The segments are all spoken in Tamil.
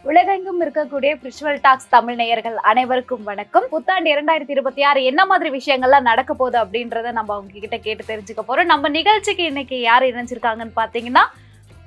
உலகெங்கும் இருக்கக்கூடிய பிரிச்சுவல் டாக்ஸ் தமிழ் நேயர்கள் அனைவருக்கும் வணக்கம். புத்தாண்டு 2026 என்ன மாதிரி விஷயங்கள்லாம் நடக்க போகுது அப்படின்றத நம்ம அவங்க கிட்ட கேட்டு தெரிஞ்சுக்க போறோம். நம்ம நிகழ்ச்சிக்கு இன்னைக்கு யார் இணைஞ்சிருக்காங்கன்னு பாத்தீங்கன்னா,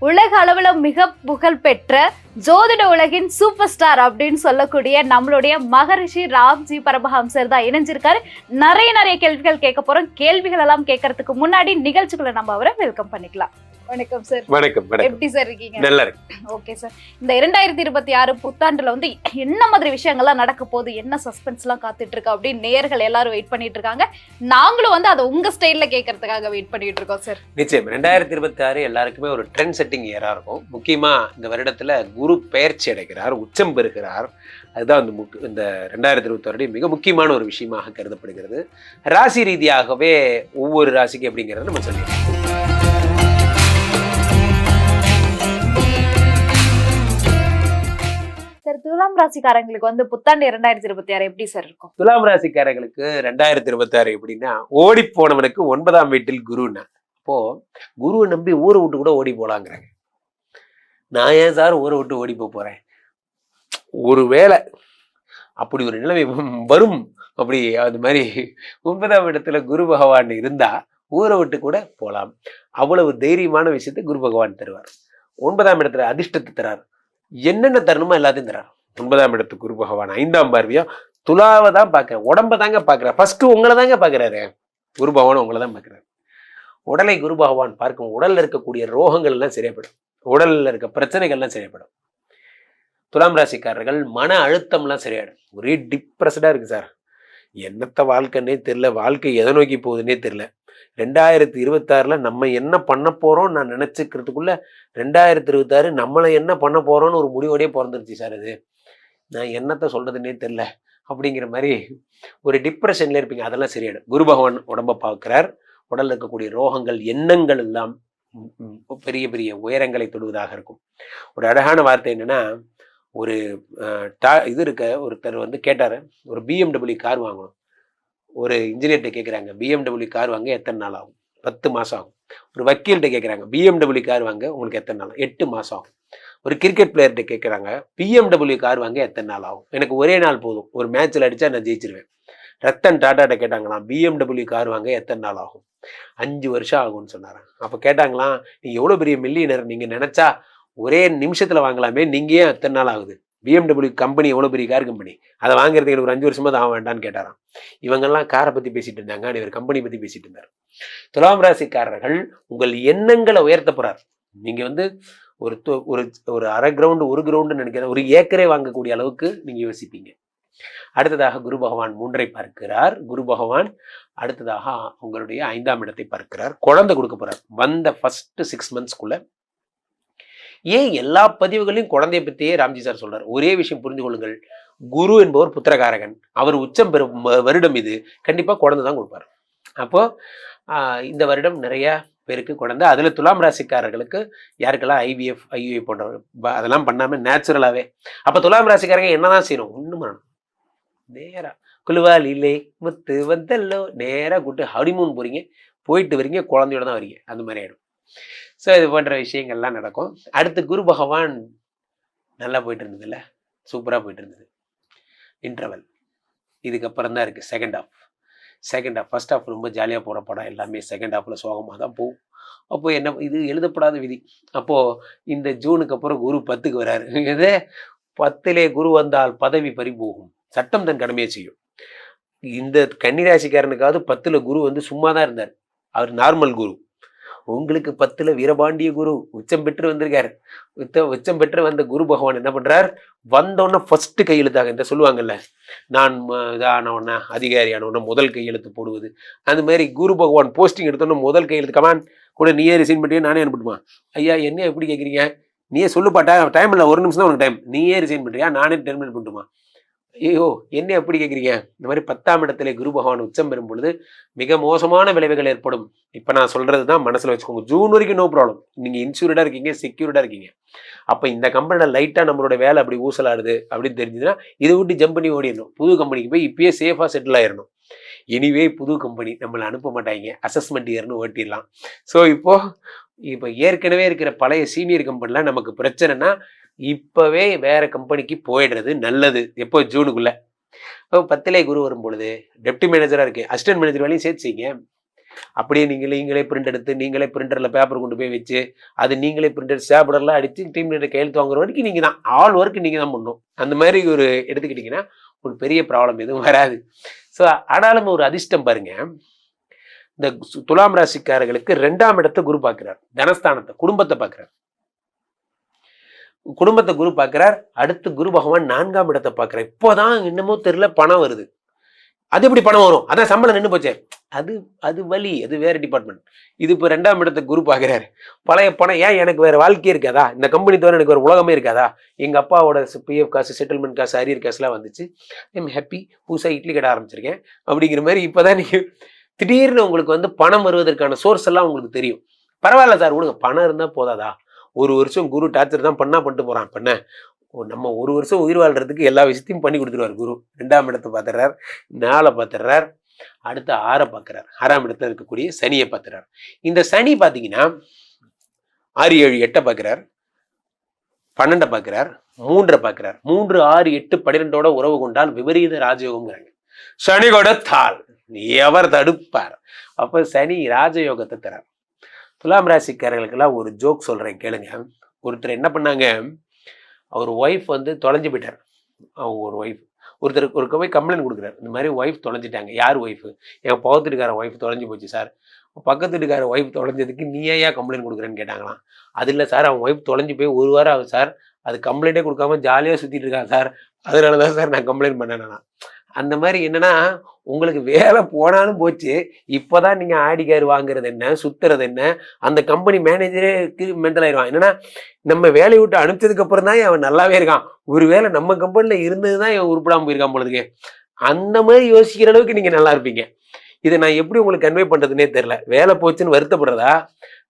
உலக அளவுல மிக புகழ் பெற்ற ஜோதிட உலகின் சூப்பர் ஸ்டார் அப்படின்னு சொல்லக்கூடிய நம்மளுடைய மகரிஷி ராம்ஜி பரமஹம்சர் தான் இணைஞ்சிருக்காரு. நிறைய கேள்விகள் கேட்க போறோம். கேள்விகள் எல்லாம் கேட்கறதுக்கு முன்னாடி நிகழ்ச்சிக்குள்ள நம்ம அவரை வெல்கம் பண்ணிக்கலாம். வணக்கம் சார். வணக்கம். எப்படி சார் இருக்கீங்க? நல்லா இருக்கு. Okay sir. இந்த 2026 புத்தாண்டுல வந்து என்ன மாதிரி விஷயங்கள்லாம் நடக்க போகுது, என்ன சஸ்பென்ஸ் எல்லாம் காத்துட்டு இருக்கு அப்படின்னு நேயர்கள் எல்லாரும் வெயிட் பண்ணிட்டு இருக்காங்க. நாங்களும் வந்து அதை உங்க ஸ்டைல்ல கேட்கறதுக்காக வெயிட் பண்ணிட்டு இருக்கோம் சார். நிச்சயம் 2026 எல்லாருக்குமே ஒரு ட்ரெண்ட் செட்டிங் இயரா இருக்கும். முக்கியமா இந்த வருடத்துல குரு பெயர்ச்சி அடைகிறார், உச்சம் பெறுகிறார். அதுதான் இந்த 2026 மிக முக்கியமான ஒரு விஷயமாக கருதப்படுகிறது. ராசி ரீதியாகவே ஒவ்வொரு ராசிக்கு அப்படிங்கிறத நம்ம சொல்லிடுறோம். துலாம் ராசிக்காரங்களுக்கு வந்து புத்தாண்டு 2026 எப்படி சார் இருக்கும்? துலாம் ராசிக்காரங்களுக்கு 2026 எப்படின்னா, ஓடி போனவனுக்கு 9ஆம் வீட்டில் குருன்னா. அப்போ குருவை நம்பி ஊரை விட்டு கூட ஓடி போலாங்கிறாங்க. நான் ஏன் சார் ஊரை விட்டு ஓடி போறேன்? ஒருவேளை அப்படி ஒரு நிலைமை வரும், அப்படி அது மாதிரி 9ஆம் இடத்துல குரு பகவான் இருந்தா ஊரை விட்டு கூட போலாம். அவ்வளவு தைரியமான விஷயத்தை குரு பகவான் தருவார். 9ஆம் இடத்துல அதிர்ஷ்டத்தை தரார். என்னென்ன தரணுமோ எல்லாத்தையும் தரார். 9ஆம் இடத்துக்கு குரு பகவான் 5ஆம் பார்வையா துலாவை தான் பார்க்கிறேன், உடம்ப தாங்க பார்க்கிறார். ஃபர்ஸ்ட் உங்களை தாங்க பார்க்கிறாரு. குரு பகவான் உங்களை தான் பார்க்கிறார். உடலை குரு பகவான் பார்க்கும். உடல்ல இருக்கக்கூடிய ரோகங்கள் எல்லாம் சரியாப்படும், உடல்ல இருக்க பிரச்சனைகள் எல்லாம் சரியாப்படும். துலாம் ராசிக்காரர்கள் மன அழுத்தம் எல்லாம் சரியாயிடும். ஒரே டிப்ரெஸ்டா இருக்கு சார், என்னத்த வாழ்க்கைன்னே தெரியல, வாழ்க்கை எதை நோக்கி போகுதுன்னே தெரியல. 2026 நம்ம என்ன பண்ண போறோம் நான் நினைச்சுக்கிறதுக்குள்ள 2026 நம்மளை என்ன பண்ண போறோம்னு ஒரு முடிவோடய பிறந்துருச்சு சார். அது நான் என்னத்த சொல்றதுன்னே தெரியல அப்படிங்கிற மாதிரி ஒரு டிப்ரெஷன்ல இருப்பீங்க. அதெல்லாம் சரியாயிடும். குரு பகவான் உடம்ப பார்க்கிறார். உடல்ல இருக்கக்கூடிய ரோகங்கள் எண்ணங்கள் எல்லாம் பெரிய பெரிய உயரங்களை தொடுவதாக இருக்கும். ஒரு அழகான வார்த்தை என்னன்னா, ஒரு இது இருக்க ஒருத்தர் வந்து கேட்டாரு, ஒரு BMW கார் வாங்கணும். ஒரு இன்ஜினியர்கிட்ட கேட்குறாங்க, BMW கார் வாங்க எத்தனை நாள் ஆகும்? 10 மாதம் ஆகும். ஒரு வக்கீல்கிட்ட கேட்குறாங்க, BMW கார் வாங்க உங்களுக்கு எத்தனை நாள்? 8 மாதம் ஆகும். ஒரு கிரிக்கெட் பிளேயர்கிட்ட கேட்குறாங்க, BMW கார் வாங்க எத்தனை நாள் ஆகும்? எனக்கு ஒரே நாள் போதும், ஒரு மேட்ச்சில் அடித்தா நான் ஜெயிச்சிருவேன். ரத்தன் டாட்டாட்ட கேட்டாங்களாம், BMW கார் வாங்க எத்தனை நாள் ஆகும்? 5 வருஷம் ஆகும்னு சொன்னாராம். அப்போ கேட்டாங்களாம், நீங்கள் எவ்வளோ பெரிய மில்லியனர், நீங்கள் நினச்சா ஒரே நிமிஷத்தில் வாங்கலாமே, நீங்கள் ஏன் எத்தனை நாள் ஆகுது? BMW கம்பெனி எவ்வளோ பெரிய கார் கம்பெனி, அதை வாங்குறதுக்கு எனக்கு ஒரு 5 வருஷமா தான் ஆக வேண்டான்னு கேட்டாராம். இவங்கெல்லாம் காரை பற்றி பேசிட்டு இருந்தாங்க, இவர் கம்பெனி பற்றி பேசிட்டு இருந்தார். துலாம் ராசிக்காரர்கள் உங்கள் எண்ணங்களை உயர்த்த போறார். நீங்க வந்து ஒரு அரை கிரவுண்டு 1 கிரவுண்டு நினைக்கிற 1 ஏக்கரே வாங்கக்கூடிய அளவுக்கு நீங்க யோசிப்பீங்க. அடுத்ததாக குரு பகவான் 3ஐ பார்க்கிறார். குரு பகவான் அடுத்ததாக உங்களுடைய 5ஆம் இடத்தை பார்க்கிறார். குழந்தை கொடுக்க போறார். வந்த ஃபர்ஸ்ட் 6 மந்த்ஸ்க்குள்ள ஏன் எல்லா பதிவுகளையும் குழந்தைய பற்றியே ராம்ஜி சார் சொல்றார். ஒரே விஷயம் புரிந்து கொள்ளுங்கள், குரு என்பவர் புத்திரகாரகன். அவர் உச்சம் பெறும் வருடம் இது. கண்டிப்பா குழந்தை தான் கொடுப்பார். அப்போ இந்த வருடம் நிறைய பேருக்கு குழந்தை. அதுல துலாம் ராசிக்காரர்களுக்கு யாருக்கெல்லாம் IVF IUI போன்ற அதெல்லாம் பண்ணாம நேச்சுரலாவே. அப்ப துலாம் ராசிக்காரங்க என்னதான் செய்யணும்? ஒண்ணும் பண்ணணும். நேரா குழுவால் இல்லை முத்து வந்தல்லோ, நேரா கூட்டு ஹனிமூன் போறீங்க, போயிட்டு வரீங்க, குழந்தையோட தான் வரீங்க. அந்த மாதிரி ஆயிடும். ஸோ இது போன்ற விஷயங்கள்லாம் நடக்கும். அடுத்து குரு பகவான் நல்லா போயிட்டு இருந்தது இல்லை, சூப்பராக போயிட்டு இருந்தது. இன்டர்வல் இதுக்கப்புறம் தான் இருக்குது செகண்ட் ஹாஃப். ஃபர்ஸ்ட் ஹாஃப் ரொம்ப ஜாலியாக போகிற படம் எல்லாமே செகண்ட் ஹாஃபில் சோகமாக தான் போகும். அப்போது என்ன, இது எழுதப்படாத விதி. அப்போது இந்த ஜூனுக்கு அப்புறம் குரு 10க்கு வராரு. இதே 10லே குரு வந்தால் பதவி பறிபோகும், சட்டம் தன் கடமையை செய்யும். இந்த கன்னிராசிக்காரனுக்காவது 10ல் குரு வந்து சும்மா தான் இருந்தார். அவர் நார்மல் குரு. உங்களுக்கு 10ல் வீரபாண்டிய குரு உச்சம் பெற்று வந்திருக்காரு. உச்சம் பெற்று வந்த குரு பகவான் என்ன பண்றார்? வந்தோடனே ஃபர்ஸ்ட் கையெழுத்தாக இந்த சொல்லுவாங்கல்ல, நான் இதானவொன்னே அதிகாரி ஆனவொன்னே முதல் கையெழுத்து போடுவது. அந்த மாதிரி குரு பகவான் போஸ்டிங் எடுத்தோன்னா முதல் கையெழுத்து, கமான் கூட நீயே ரிசைன் பண்ணியே நானே அனுப்பிட்டுமா? ஐயா என்ன எப்படி கேட்குறீங்க? நீயே சொல்லுப்பாட்டா, டைம் இல்லை, 1 நிமிஷம் தான் உனக்கு டைம், நீயே ரிசைன் பண்ணுறியா, நானே டெர்மினேட் பண்ணட்டுமா? ஐயோ என்ன எப்படி கேட்குறீங்க? இந்த மாதிரி 10ஆம் இடத்துல குரு பகவான் உச்சம் பெறும் பொழுது மிக மோசமான விளைவுகள் ஏற்படும். இப்போ நான் சொல்றது தான் மனசில் வச்சுக்கோங்க. ஜூன் வரைக்கும் நோ ப்ராப்ளம், நீங்கள் இன்சூர்டாக இருக்கீங்க, செக்யூர்டாக இருக்கீங்க. அப்போ இந்த கம்பெனியில் லைட்டாக நம்மளோட வேலை அப்படி ஊசலாடுது அப்படின்னு தெரிஞ்சதுன்னா இதை விட்டு ஜம்ப் பண்ணி ஓடிடணும். புது கம்பெனிக்கு போய் இப்பயே சேஃபாக செட்டில் ஆயிடணும். எனிவே புது கம்பெனி நம்மளை அனுப்ப மாட்டாங்க, அசஸ்மெண்ட் இயர்னு ஓட்டிடலாம். ஸோ இப்போது இப்போ ஏற்கனவே இருக்கிற பழைய சீனியர் கம்பெனிலாம் நமக்கு பிரச்சனைனா இப்பவே வேற கம்பெனிக்கு போயிடுறது நல்லது. எப்போ ஜூனுக்குள்ள. இப்போ 10லே குரு வரும் பொழுது டெப்டி மேனேஜரா இருக்கு, அசிஸ்டன்ட் மேனேஜர் வேலையும் சேர்த்துச்சிங்க. அப்படியே நீங்களே பிரிண்ட் எடுத்து நீங்களே பிரிண்டரில் பேப்பர் கொண்டு போய் வச்சு அது நீங்களே பிரிண்டர் சேப்படர்லாம் அடித்து டீம் லீடர் கையெழுத்து வாங்குற வரைக்கும் நீங்கள் தான் ஆல் ஒர்க் நீங்கள் தான் பண்ணணும். அந்த மாதிரி ஒரு எடுத்துக்கிட்டிங்கன்னா ஒரு பெரிய ப்ராப்ளம் எதுவும் வராது. ஸோ ஆனாலும் ஒரு அதிர்ஷ்டம் பாருங்க, இந்த துலாம் ராசிக்காரர்களுக்கு 2ஆம் இடத்தை குரு பார்க்கிறார், தனஸ்தானத்தை குடும்பத்தை பார்க்கிறார். குடும்பத்தை குரு பார்க்கிறார். அடுத்து குரு பகவான் 4ஆம் இடத்தை பார்க்கிறார். இப்போதான் என்னமோ தெரியல பணம் வருது. அது எப்படி பணம் வரும்? அதான் சம்பளம் நின்று போச்சே. அது வலி, அது வேற டிபார்ட்மெண்ட். இது இப்போ 2ஆம் இடத்தை குரு பார்க்கிறாரு. பழைய பணம் ஏன் எனக்கு வேற வாழ்க்கையே இருக்காதா? இந்த கம்பெனி தவிர எனக்கு ஒரு உலகமே இருக்காதா? எங்க அப்பாவோட பிஎஃப் காசு, செட்டில்மெண்ட் காசு, அரியர் காசுலாம் வந்துச்சு. I'm happy. புதுசாக இட்லி கடை ஆரம்பிச்சிருக்கேன் அப்படிங்கிற மாதிரி இப்போதான் நீங்க திடீர்னு உங்களுக்கு வந்து பணம் வருவதற்கான சோர்ஸ் எல்லாம் உங்களுக்கு தெரியும். பரவாயில்ல சார் விடுங்க, பணம் இருந்தால் போதாதா? ஒரு வருஷம் குரு டார்ச்சர் தான் பண்ணிட்டு போறான். பண்ண நம்ம ஒரு வருஷம் உயிர் வாழ்றதுக்கு எல்லா விஷயத்தையும் பண்ணி கொடுத்துருவார் குரு. 2ஆம் இடத்தை பார்த்துறார், 4 பார்த்துறார், அடுத்து 6 பார்க்கிறார், 6ஆம் இடத்துல இருக்கக்கூடிய சனியை பார்த்துறார். இந்த சனி பார்த்தீங்கன்னா 6, 7, 8 பார்க்கிறார், 12 பார்க்கிறார், 3 பார்க்கிறார். 3, 6, 8, 12ஓட உறவு கொண்டால் விபரீத ராஜயோகம்ங்கிறாங்க. சனி கொடுத்தால் எவர் தடுப்பார்? அப்ப சனி ராஜயோகத்தை தரார். துலாம் ராசிக்காரர்களுக்கெல்லாம் ஒரு ஜோக் சொல்றேன் கேளுங்க. ஒருத்தர் என்ன பண்ணாங்க, அவர் ஒய்ஃப் வந்து தொலைஞ்சு போயிட்டார். அவங்க ஒரு ஒய்ஃப் ஒருத்தருக்கு போய் கம்ப்ளைண்ட் கொடுக்குறாரு, இந்த மாதிரி ஒய்ஃப் தொலைஞ்சிட்டாங்க. யார் ஒய்ஃபு? என் பக்கத்து வீட்டுக்கார ஒய்ஃப் தொலைஞ்சு போச்சு சார். பக்கத்து வீட்டுக்கார ஒய்ஃப் தொலைஞ்சதுக்கு நீ ஏன் கம்ப்ளைண்ட் கொடுக்குறேன்னு கேட்டாங்களாம். அது இல்லை சார், அவன் ஒய்ஃப் தொலைஞ்சு போய் 1 வாரம் ஆகுது சார், அது கம்ப்ளைண்ட்டே கொடுக்காம ஜாலியாக சுற்றிட்டு இருக்கான் சார், அதனால தான் சார் நான் கம்ப்ளைண்ட் பண்ணேன்னா. அந்த மாதிரி என்னன்னா, உங்களுக்கு வேலை போனாலும் போச்சு, இப்போதான் நீங்கள் ஆடி கார் வாங்குறது என்ன, சுத்துறது என்ன, அந்த கம்பெனி மேனேஜரே மென்டல் ஆயிடுவான். என்னன்னா, நம்ம வேலையை விட்டு அனுப்பிச்சதுக்கு அப்புறம் தான் அவன் நல்லாவே இருக்கான், ஒருவேளை நம்ம கம்பெனியில் இருந்தது தான் இவன் உருப்படாமல் போயிருக்கான் பொழுதுக்கு. அந்த மாதிரி யோசிக்கிற அளவுக்கு நீங்கள் நல்லா இருப்பீங்க. இதை நான் எப்படி உங்களுக்கு கன்வே பண்ணுறதுனே தெரில. வேலை போச்சுன்னு வருத்தப்படுறதா,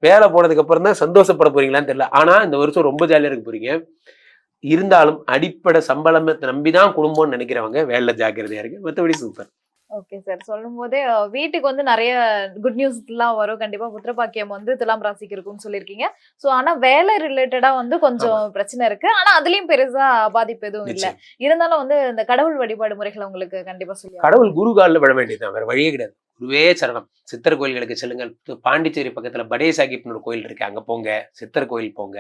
வேலை போனதுக்கு அப்புறம் தான் சந்தோஷப்பட போறீங்களான்னு தெரியல. ஆனால் இந்த வருஷம் ரொம்ப ஜாலியாக இருக்க போறீங்க. இருந்தாலும் அடிப்படை சம்பளம் நம்பிதான் குடும்பம்னு நினைக்கிறவங்க வேலை ஜாக்கிரதையா இருக்கு. மற்றபடி சூப்பர். ஓகே சார், சொல்லும் போதே வீட்டுக்கு வந்து நிறைய குட் நியூஸ் எல்லாம் வரும். கண்டிப்பா புத்திரபாக்கியம் வந்து துலாம் ராசிக்கு இருக்கும்னு சொல்லியிருக்கீங்க. சோ ஆனா வேலை ரிலேட்டடா வந்து கொஞ்சம் பிரச்சனை இருக்கு. ஆனா அதுலயும் பெருசா பாதிப்பு எதுவும் இல்ல. இருந்தாலும் வந்து இந்த கடவுள் வழிபாடு முறைகளை உங்களுக்கு கண்டிப்பா சொல்லி கடவுள் குரு காலில் விட வேண்டியதுதான், வேற வழியே கிடையாது. குருவே சரணம். சித்தர் கோயில்களுக்கு செல்லுங்கள். பாண்டிச்சேரி பக்கத்துல படே சாஹிப்னு ஒரு கோயில் இருக்கு, அங்க போங்க. சித்தர் கோயில் போங்க.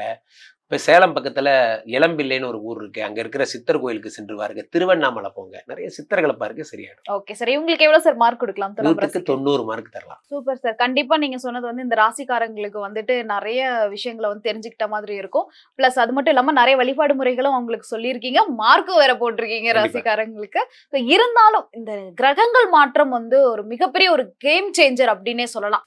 இப்போ சேலம் பக்கத்தில் இளம்பிள்ளைன்னு ஒரு ஊர் இருக்கு, அங்கே இருக்கிற சித்தர் கோயிலுக்கு சென்று வாருங்க. திருவண்ணாமலை போங்க, நிறைய சித்தர்களை பாருங்க, சரியாயிடும். ஓகே சார், இவங்களுக்கு எவ்வளவு சார் மார்க் கொடுக்கலாம்? 90 மார்க் தரலாம். Super sir. கண்டிப்பா நீங்க சொன்னது வந்து இந்த ராசிக்காரங்களுக்கு வந்துட்டு நிறைய விஷயங்களை வந்து தெரிஞ்சுக்கிட்ட மாதிரி இருக்கும். பிளஸ் அது மட்டும் இல்லாம நிறைய வழிபாடு முறைகளும் அவங்களுக்கு சொல்லியிருக்கீங்க, மார்க்கும் வேற போட்டிருக்கீங்க ராசிக்காரங்களுக்கு. இருந்தாலும் இந்த கிரகங்கள் மாற்றம் வந்து ஒரு மிகப்பெரிய ஒரு கேம் சேஞ்சர் அப்படின்னே சொல்லலாம்.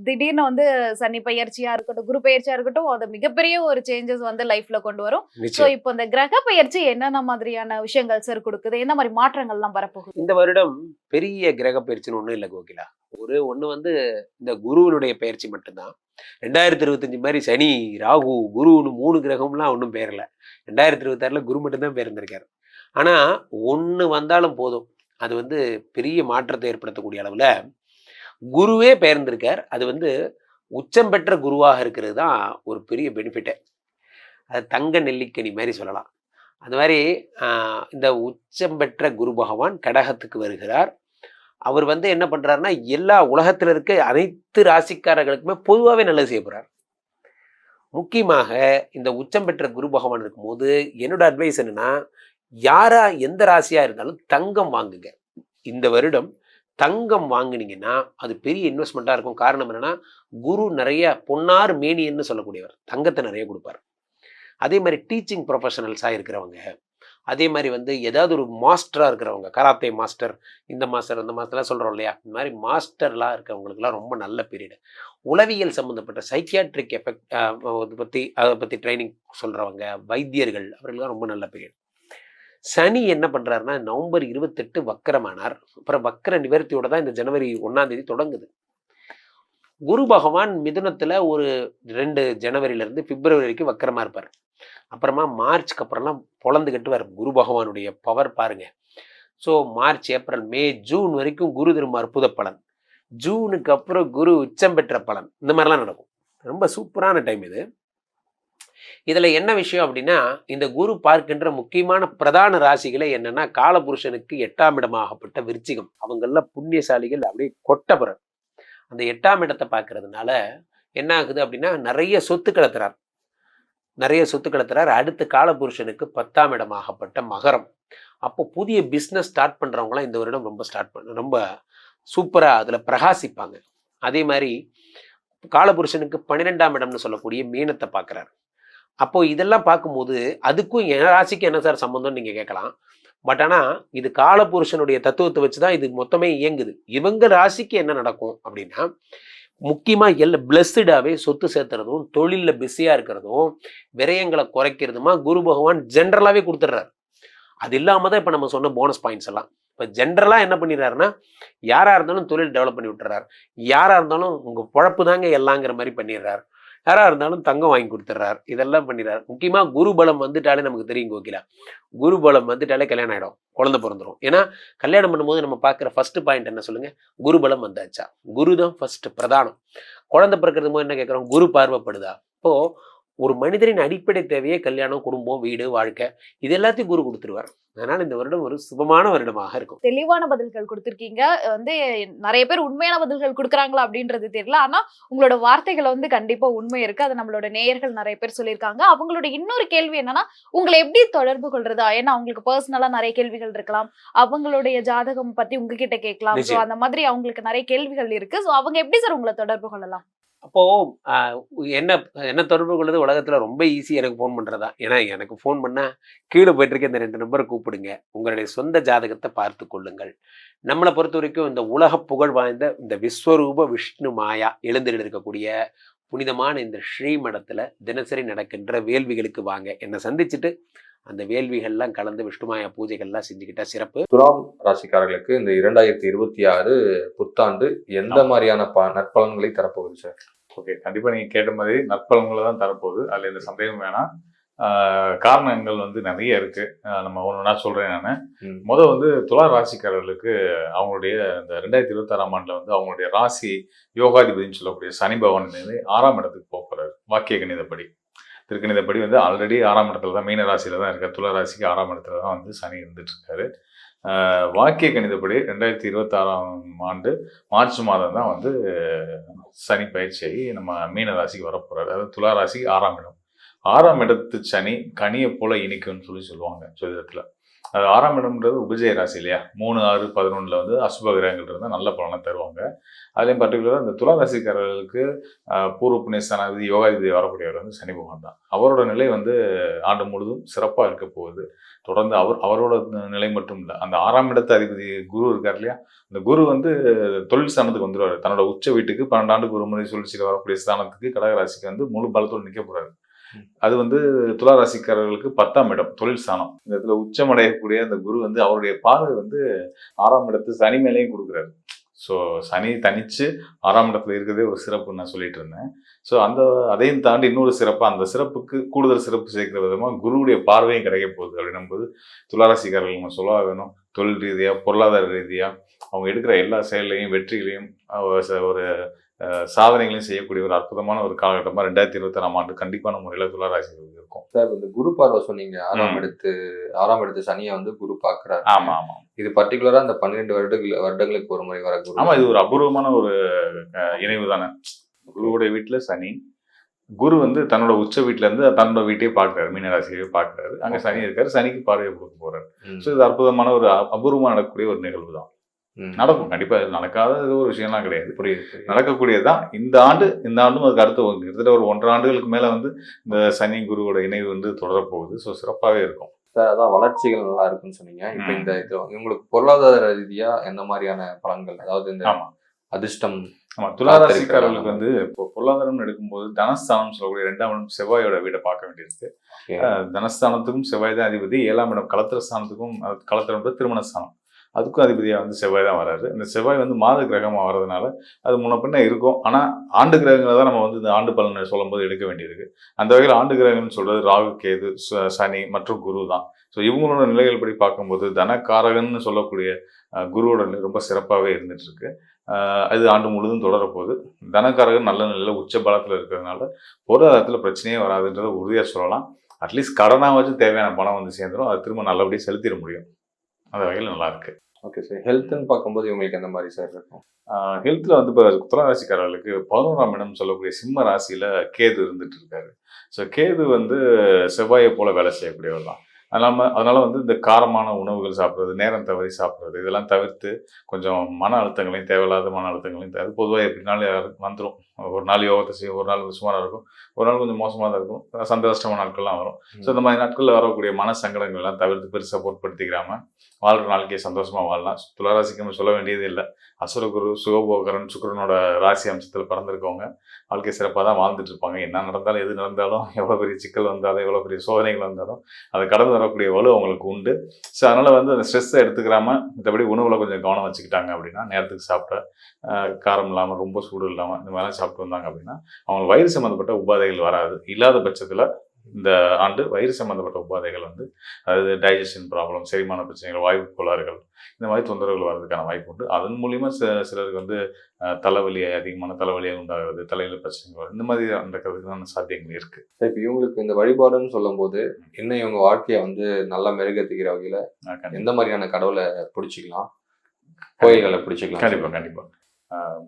திடீர்னு வந்து சனி பயிற்சியா இருக்கட்டும், குரு பயிற்சியா இருக்கட்டும், அது மிகப்பெரிய ஒரு சேஞ்சஸ் வந்து லைஃப்ல கொண்டு வரும். சோ இப்போ இந்த கிரக பயிற்சி என்னென்ன மாதிரியான விஷயங்கள் சார் கொடுக்குது, என்ன மாதிரி மாற்றங்கள் எல்லாம் வரப்போகுது? இந்த வருடம் பெரிய கிரக பயிற்சின்னு ஒண்ணும் இல்லை கோகிலா. ஒண்ணு வந்து இந்த குருவினுடைய பயிற்சி மட்டும்தான். 2025 மாதிரி சனி, ராகு, குருன்னு 3 கிரகம்லாம் ஒன்றும் பேரல. 2026 குரு மட்டும்தான் பேர்ந்திருக்காரு. ஆனா ஒண்ணு வந்தாலும் போதும், அது வந்து பெரிய மாற்றத்தை ஏற்படுத்தக்கூடிய அளவுல குருவே பெயர்ந்திருக்கார். அது வந்து உச்சம் பெற்ற குருவாக இருக்கிறது தான் ஒரு பெரிய பெனிஃபிட்டே. அது தங்க நெல்லிக்கனி மாதிரி சொல்லலாம். அந்த மாதிரி இந்த உச்சம் பெற்ற குரு பகவான் கடகத்துக்கு வருகிறார். அவர் வந்து என்ன பண்றாருன்னா, எல்லா உலகத்தில் இருக்க அனைத்து ராசிக்காரர்களுக்குமே பொதுவாகவே நல்லது செய்ய போறார். முக்கியமாக இந்த உச்சம் பெற்ற குரு பகவான் இருக்கும்போது என்னோட அட்வைஸ் என்னன்னா, யாரா எந்த ராசியா இருந்தாலும் தங்கம் வாங்குங்க. இந்த வருடம் தங்கம் வாங்கினீங்கன்னா அது பெரிய இன்வெஸ்ட்மெண்ட்டாக இருக்கும். காரணம் என்னன்னா, குரு நிறைய பொன்னார் மேனின்னு சொல்லக்கூடியவர், தங்கத்தை நிறைய கொடுப்பார். அதே மாதிரி டீச்சிங் ப்ரொஃபஷனல்ஸாக இருக்கிறவங்க, அதே மாதிரி வந்து ஏதாவது ஒரு மாஸ்டராக இருக்கிறவங்க, கராத்தே மாஸ்டர், இந்த மாஸ்டர் அந்த மாஸ்டர்லாம் சொல்கிறோம் இல்லையா, இந்த மாதிரி மாஸ்டர்லாம் இருக்கிறவங்களுக்குலாம் ரொம்ப நல்ல பீரியடு. உளவியல் சம்மந்தப்பட்ட சைக்கியாட்ரிக் எஃபெக்ட் அதை பற்றி ட்ரைனிங் சொல்கிறவங்க, வைத்தியர்கள், அவர்களுக்கெல்லாம் ரொம்ப நல்ல பீரியட். சனி என்ன பண்றாருன்னா, நவம்பர் 28 வக்கரமானார். அப்புறம் வக்கர நிவர்த்தியோட தான் இந்த ஜனவரி 1ஆம் தேதி தொடங்குது. குரு பகவான் மிதுனத்துல ஒரு 2 ஜனவரியிலிருந்து பிப்ரவரி வரைக்கும் வக்கரமா இருப்பார். அப்புறமா மார்ச்க்கு அப்புறம்லாம் பொழந்து கட்டுவார். குரு பகவானுடைய பவர் பாருங்க. ஸோ மார்ச், ஏப்ரல், மே, ஜூன் வரைக்கும் குரு திரும்ப அற்புத பலன். ஜூனுக்கு அப்புறம் குரு உச்சம் பெற்ற பலன். இந்த மாதிரிலாம் நடக்கும். ரொம்ப சூப்பரான டைம் இது. இதுல என்ன விஷயம் அப்படின்னா, இந்த குரு பார்க்கின்ற முக்கியமான பிரதான ராசிகளே என்னன்னா, காலபுருஷனுக்கு 8ஆம் இடமாகப்பட்ட விருச்சிகம். அவங்கெல்லாம் புண்ணியசாலிகள் அப்படியே கொட்டப்புறம். அந்த 8ஆம் இடத்தை பார்க்கறதுனால என்ன ஆகுது அப்படின்னா, நிறைய சொத்துக்களை தரார். அடுத்து காலபுருஷனுக்கு 10ஆம் இடமாகப்பட்ட மகரம். அப்போ புதிய பிஸ்னஸ் ஸ்டார்ட் பண்றவங்களாம் இந்த வருடம் ரொம்ப சூப்பரா அதுல பிரகாசிப்பாங்க. அதே மாதிரி காலபுருஷனுக்கு 12ஆம் இடம்னு சொல்லக்கூடிய மீனத்தை பார்க்கிறார். அப்போ இதெல்லாம் பார்க்கும்போது அதுக்கும் என் ராசிக்கு என்ன சார் சம்பந்தம்னு நீங்க கேட்கலாம். பட் ஆனா இது காலபுருஷனுடைய தத்துவத்தை வச்சுதான் இது மொத்தமே இயங்குது. இவங்க ராசிக்கு என்ன நடக்கும் அப்படின்னா, முக்கியமா பிளஸ்டாவே சொத்து சேர்த்துறதும், தொழில்ல பிஸியா இருக்கிறதும், விரயங்களை குறைக்கிறதுமா குரு பகவான் ஜென்ரலாவே கொடுத்துட்றாரு. அது இல்லாம தான் இப்ப நம்ம சொன்ன போனஸ் பாயிண்ட்ஸ் எல்லாம். இப்ப ஜென்ரலா என்ன பண்ணிடுறாருன்னா, யாரா இருந்தாலும் தொழில் டெவலப் பண்ணி விட்டுறாரு. யாரா இருந்தாலும் உங்க பொழப்பு தாங்க எல்லாங்கிற மாதிரி பண்ணிடுறாரு. யாரா இருந்தாலும் தங்கம் வாங்கி கொடுத்துட்றாரு. இதெல்லாம் பண்ணிடுறாரு. முக்கியமா குரு பலம் வந்துட்டாலே நமக்கு தெரியும் கோகிலா, குரு பலம் வந்துட்டாலே கல்யாணம் ஆயிடும், குழந்தை பிறந்துடும். ஏன்னா கல்யாணம் பண்ணும்போது நம்ம பார்க்குற ஃபர்ஸ்ட் பாயிண்ட் என்ன சொல்லுங்க, குரு பலம் வந்தாச்சா. குரு தான் ஃபர்ஸ்ட் பிரதானம். குழந்தை பிறக்கிறது போது என்ன கேட்குறோம், குரு பார்வைப்படுதா. இப்போ ஒரு மனிதரின் அடிப்படை தேவையே கல்யாணம், குடும்பம், வீடு, வாழ்க்கை, இது எல்லாத்தையும் குரு கொடுத்துருவார். அதனால இந்த வருடம் ஒரு சுபமான வருடமாக இருக்கும். தெளிவான பதில்கள் கொடுத்திருக்கீங்க. நிறைய பேர் உண்மையான பதில்கள் கொடுக்குறாங்களா அப்படின்றது தெரியல. ஆனா உங்களோட வார்த்தைகள் கண்டிப்பா உண்மை இருக்கு. அது நம்மளோட நேயர்கள் நிறைய பேர் சொல்லியிருக்காங்க. அவங்களோட இன்னொரு கேள்வி என்னன்னா, உங்களை எப்படி தொடர்பு கொள்றதா? ஏன்னா அவங்களுக்கு பர்சனலா நிறைய கேள்விகள் இருக்கலாம். அவங்களுடைய ஜாதகம் பத்தி உங்ககிட்ட கேட்கலாம். ஸோ அந்த மாதிரி அவங்களுக்கு நிறைய கேள்விகள் இருக்கு. ஸோ அவங்க எப்படி சார் உங்களை தொடர்பு கொள்ளலாம்? அப்போ என்ன தொடர்பு கொள்வது உலகத்துல ரொம்ப ஈஸி. எனக்கு ஃபோன் பண்றதா. ஏன்னா எனக்கு ஃபோன் பண்ணா கீழே போயிட்டு இருக்க இந்த 2 நம்பரை கூப்பிடுங்க. உங்களுடைய சொந்த ஜாதகத்தை பார்த்து கொள்ளுங்கள். நம்மளை பொறுத்த வரைக்கும் இந்த உலக புகழ் வாய்ந்த இந்த விஸ்வரூப விஷ்ணு மாயா எழுந்தில் இருக்கக்கூடிய புனிதமான இந்த ஸ்ரீமடத்துல தினசரி நடக்கின்ற வேள்விகளுக்கு வாங்க. என்னை சந்திச்சுட்டு அந்த வேள்விகள்லாம் கலந்து விஷ்ணுமாயா பூஜைகள்லாம் செஞ்சுக்கிட்டா சிறப்பு. துலாம் ராசிக்காரர்களுக்கு இந்த 2026 புத்தாண்டு எந்த மாதிரியான நற்பலன்களை தரப்போகுது சார்? ஓகே, கண்டிப்பா நீங்க கேட்ட மாதிரி நற்பலன்களை தான் தரப்போகுது. அதுல எந்த சந்தேகம் வேணாம். காரணங்கள் நிறைய இருக்கு. நம்ம ஒன்னா சொல்றேன். நான் துலா ராசிக்காரர்களுக்கு அவங்களுடைய இந்த 2026ஆம் ஆண்டுல அவங்களுடைய ராசி யோகாதிபதினு சொல்லக்கூடிய சனி பகவான் 6ஆம் இடத்துக்கு போறாரு. வாக்கிய கணிதப்படி, திருக்கணிதப்படி ஆல்ரெடி 6ஆம் இடத்துல தான், மீன ராசியில தான் இருக்காரு. துலா ராசிக்கு 6ஆம் இடத்துல தான் சனி இருந்துட்டு இருக்காரு. வாக்கிய கணிதப்படி 2026ஆம் ஆண்டு மார்ச் மாதம் தான் சனி பயிற்சியாகி நம்ம மீன ராசிக்கு வரப்போறாரு. அதாவது துலா ராசிக்கு 6ஆம் இடம். 6ஆம் இடத்து சனி கனியை போல இனிக்கும்னு சொல்லுவாங்க ஜோதிடத்துல. அது 6ஆம் இடம்ன்றது உபஜய ராசி இல்லையா. 3, 6, 11 அசுப கிரகங்கள் இருந்தால் நல்ல பலனை தருவாங்க. அதுலேயும் பர்டிகுலராக இந்த துலா ராசிக்காரர்களுக்கு பூர்வ புண்ணியஸ்தானாதிபதி யோகாதிபதி வரக்கூடியவர் சனி பகவான் தான். அவரோட நிலை ஆண்டு முழுதும் சிறப்பாக இருக்க போகுது. தொடர்ந்து அவரோட நிலை மட்டும் இல்லை, அந்த 6ஆம் இடத்து அதிபதி குரு இருக்கார் இல்லையா, அந்த குரு தொழில் ஸ்தானத்துக்கு வந்துடுவார். தன்னோட உச்ச வீட்டுக்கு 12 ஆண்டுக்கு ஒரு முறை சுழற்சியில் வரக்கூடிய ஸ்தானத்துக்கு கடகராசிக்கு முழு பலத்தோடு நிற்க போறாரு. அது துலா ராசிக்காரர்களுக்கு 10ஆம் இடம் தொழில் ஸ்தானம். இந்த இடத்துல உச்சமடையக்கூடிய அந்த குரு அவருடைய பார்வை 6ஆம் இடத்து சனி மேலேயும் கொடுக்குறாரு. ஸோ சனி தனிச்சு 6ஆம் இடத்துல இருக்கிறதே ஒரு சிறப்புன்னு நான் சொல்லிட்டு இருந்தேன். ஸோ அதையும் தாண்டி இன்னொரு சிறப்பாக, அந்த சிறப்புக்கு கூடுதல் சிறப்பு சேர்க்கிற விதமாக குருவுடைய பார்வையும் கிடைக்க போகுது. அப்படின்னும்போது துளாராசிக்காரர்கள் நம்ம சொல்ல வேணும், தொழில் ரீதியாக, பொருளாதார ரீதியாக அவங்க எடுக்கிற எல்லா செயலையும், வெற்றிகளையும், ஒரு சாதனைகளையும் செய்யக்கூடிய ஒரு அற்புதமான ஒரு காலகட்டமாக 2026ஆம் ஆண்டு கண்டிப்பான முறையில் துளாராசிகளுக்கு இருக்கும். சார், இந்த குரு பார்வை சொன்னீங்க, 6ஆம் இடத்து சனியை குரு பார்க்குறாரு. ஆமா ஆமா, இது பர்டிகுலரா அந்த 12 வருடங்களுக்கு ஒரு முறை வர குரு. ஆமா, இது ஒரு அபூர்வமான ஒரு இணைவு தானே. குருவுடைய வீட்டுல சனி, குரு தன்னோட உச்ச வீட்டுல இருந்து தன்னோட வீட்டையே பார்க்கிறாரு, மீனராசியை பார்க்கிறாரு. அங்க சனி இருக்காரு, சனிக்கு பார்வையை கொடுக்க போறாரு. ஸோ இது அற்புதமான ஒரு அபூர்வமா நடக்கக்கூடிய ஒரு நிகழ்வு தான். நடக்கும், கண்டிப்பா. இது நடக்காத ஒரு விஷயம்லாம் கிடையாது, புரியுது, நடக்கக்கூடியதுதான். இந்த ஆண்டும் அதுக்கு அடுத்த கிட்டத்தட்ட ஒரு 1.5 ஆண்டுகளுக்கு மேல இந்த சனி குருவோட இணைவு தொடரப்போகுது. ஸோ சிறப்பாகவே இருக்கும் சார். அதான் வளர்ச்சிகள் நல்லா இருக்குன்னு சொன்னீங்க. இப்ப இந்த இது உங்களுக்கு பொருளாதார ரீதியா எந்த மாதிரியான பலன்கள், அதாவது இந்த அதிர்ஷ்டம்? ஆமா, துளாராசிக்காரர்களுக்கு இப்போ பொருளாதாரம் எடுக்கும்போது தனஸ்தானம் சொல்லக்கூடிய 2ஆம் இடம் செவ்வாயோட வீடை பார்க்க வேண்டியிருக்கு. தனஸ்தானத்துக்கும் செவ்வாய் தான் அதிபதி. 7ஆம் இடம் களத்திர ஸ்தானத்துக்கும், களத்திரம் திருமணஸ்தானம், அதுக்கும் அதிபதியாக வந்து செவ்வாய் தான் வராரு. இந்த செவ்வாய் வந்து மாத கிரகமாக வர்றதுனால அது முன்ன பின்ன இருக்கும். ஆனால் ஆண்டு கிரகங்களை தான் நம்ம வந்து இந்த ஆண்டு பலனை சொல்லும்போது எடுக்க வேண்டியிருக்கு. அந்த வகையில் ஆண்டு கிரகம்னு சொல்றது ராகு, கேது, சனி மற்றும் குரு தான். ஸோ இவங்களோட நிலைகள் படி பார்க்கும்போது தனக்காரகன்னு சொல்லக்கூடிய குருவோட நிலை ரொம்ப சிறப்பாகவே இருந்துட்டு இருக்கு. அது ஆண்டு முழுதும் தொடரப்போகுது. தனக்காரகன் நல்ல நிலையில் உச்ச பலத்தில் இருக்கிறதுனால பொருளாதாரத்தில் பிரச்சனையே வராதுன்றதை உறுதியாக சொல்லலாம். அட்லீஸ்ட் கடனாக தேவையான பணம் வந்து சேர்ந்துடும். அது திரும்ப நல்லபடியாக செலுத்திட முடியும். அந்த வகையில் நல்லா இருக்கு. Okay sir. ஹெல்த்னு பார்க்கும்போது இவங்களுக்கு எந்த மாதிரி சார் இருக்கும்? ஹெல்த்தில் வந்து இப்போ துலா ராசிக்காரர்களுக்கு 11ஆம் இடம் சொல்லக்கூடிய சிம்ம ராசியில் கேது இருந்துட்டு இருக்காரு. ஸோ கேது வந்து செவ்வாயை போல வேலை செய்யக்கூடியவர் தான். அதனால வந்து இந்த காரமான உணவுகள் சாப்பிட்றது, நேரம் தவறி சாப்பிட்றது, இதெல்லாம் தவிர்த்து கொஞ்சம் மன அழுத்தங்களையும், தேவையில்லாத மன அழுத்தங்களையும், அது பொதுவாக எப்படினாலும் வந்துடும். ஒரு நாள் யோகத்தை செய்யும், ஒரு நாள் சுமாராக இருக்கும், ஒரு நாள் கொஞ்சம் மோசமாக தான் இருக்கும், சந்தோஷமான நாட்கள்லாம் வரும். ஸோ இந்த மாதிரி நாட்களில் வரக்கூடிய மன சங்கடங்கள்லாம் தவிர்த்து பெருசாக பொருட்படுத்திக்கிறாம வாழ்கிற நாளைக்கே சந்தோஷமாக வாழலாம். துளாராசிக்கு சொல்ல வேண்டியது இல்லை. அசுரகுரு சுகபோகரன் சுக்கிரனோட ராசி அம்சத்தில் பிறந்திருக்கவங்க வாழ்க்கை சிறப்பாக தான் வாழ்ந்துட்டு இருப்பாங்க. என்ன நடந்தாலும், எது நடந்தாலும், எவ்வளோ பெரிய சிக்கல் வந்தாலும், எவ்வளோ பெரிய சோதனைகள் வந்தாலும் அதை கடந்து வரக்கூடிய வலு அவங்களுக்கு உண்டு. ஸோ அதனால் வந்து அந்த ஸ்ட்ரெஸ்ஸை எடுத்துக்கிறாம மற்றபடி உணவில் கொஞ்சம் கவனம் வச்சுக்கிட்டாங்க அப்படின்னா, நேரத்துக்கு சாப்பிட, காரம் இல்லாமல், ரொம்ப சூடு இல்லாமல் இந்த மாதிரிலாம் சாப்பிட்டு வந்தாங்க அப்படின்னா அவங்களுக்கு வயிறு சம்மந்தப்பட்ட உபாதைகள் வராது. இல்லாத பட்சத்தில் இந்த ஆண்டு வயிறு சம்மந்தப்பட்ட உபாதைகள் வந்து, அதாவது டைஜஷன் ப்ராப்ளம், செரிமான பிரச்சனைகள், வாய்வு கோளாறுகள், இந்த மாதிரி தொந்தரவுகள் வர்றதுக்கான வாய்ப்பு உண்டு. அதன் மூலிமா சிலருக்கு வந்து தலைவலி, அதிகமான தலைவலியாக உண்டாகிறது, தலையில் பிரச்சனைகள் வரும், இந்த மாதிரி நடக்கிறதுக்கான சாத்தியங்கள் இருக்கு. இப்போ இவங்களுக்கு இந்த வழிபாடுன்னு சொல்லும் போது இன்னும் இவங்க வாழ்க்கையை வந்து நல்லா மெருகேற்றிக்கிற வகையில எந்த மாதிரியான கடவுளை பிடிச்சிக்கலாம், கோயில்களை பிடிச்சிக்கலாம்? கண்டிப்பா.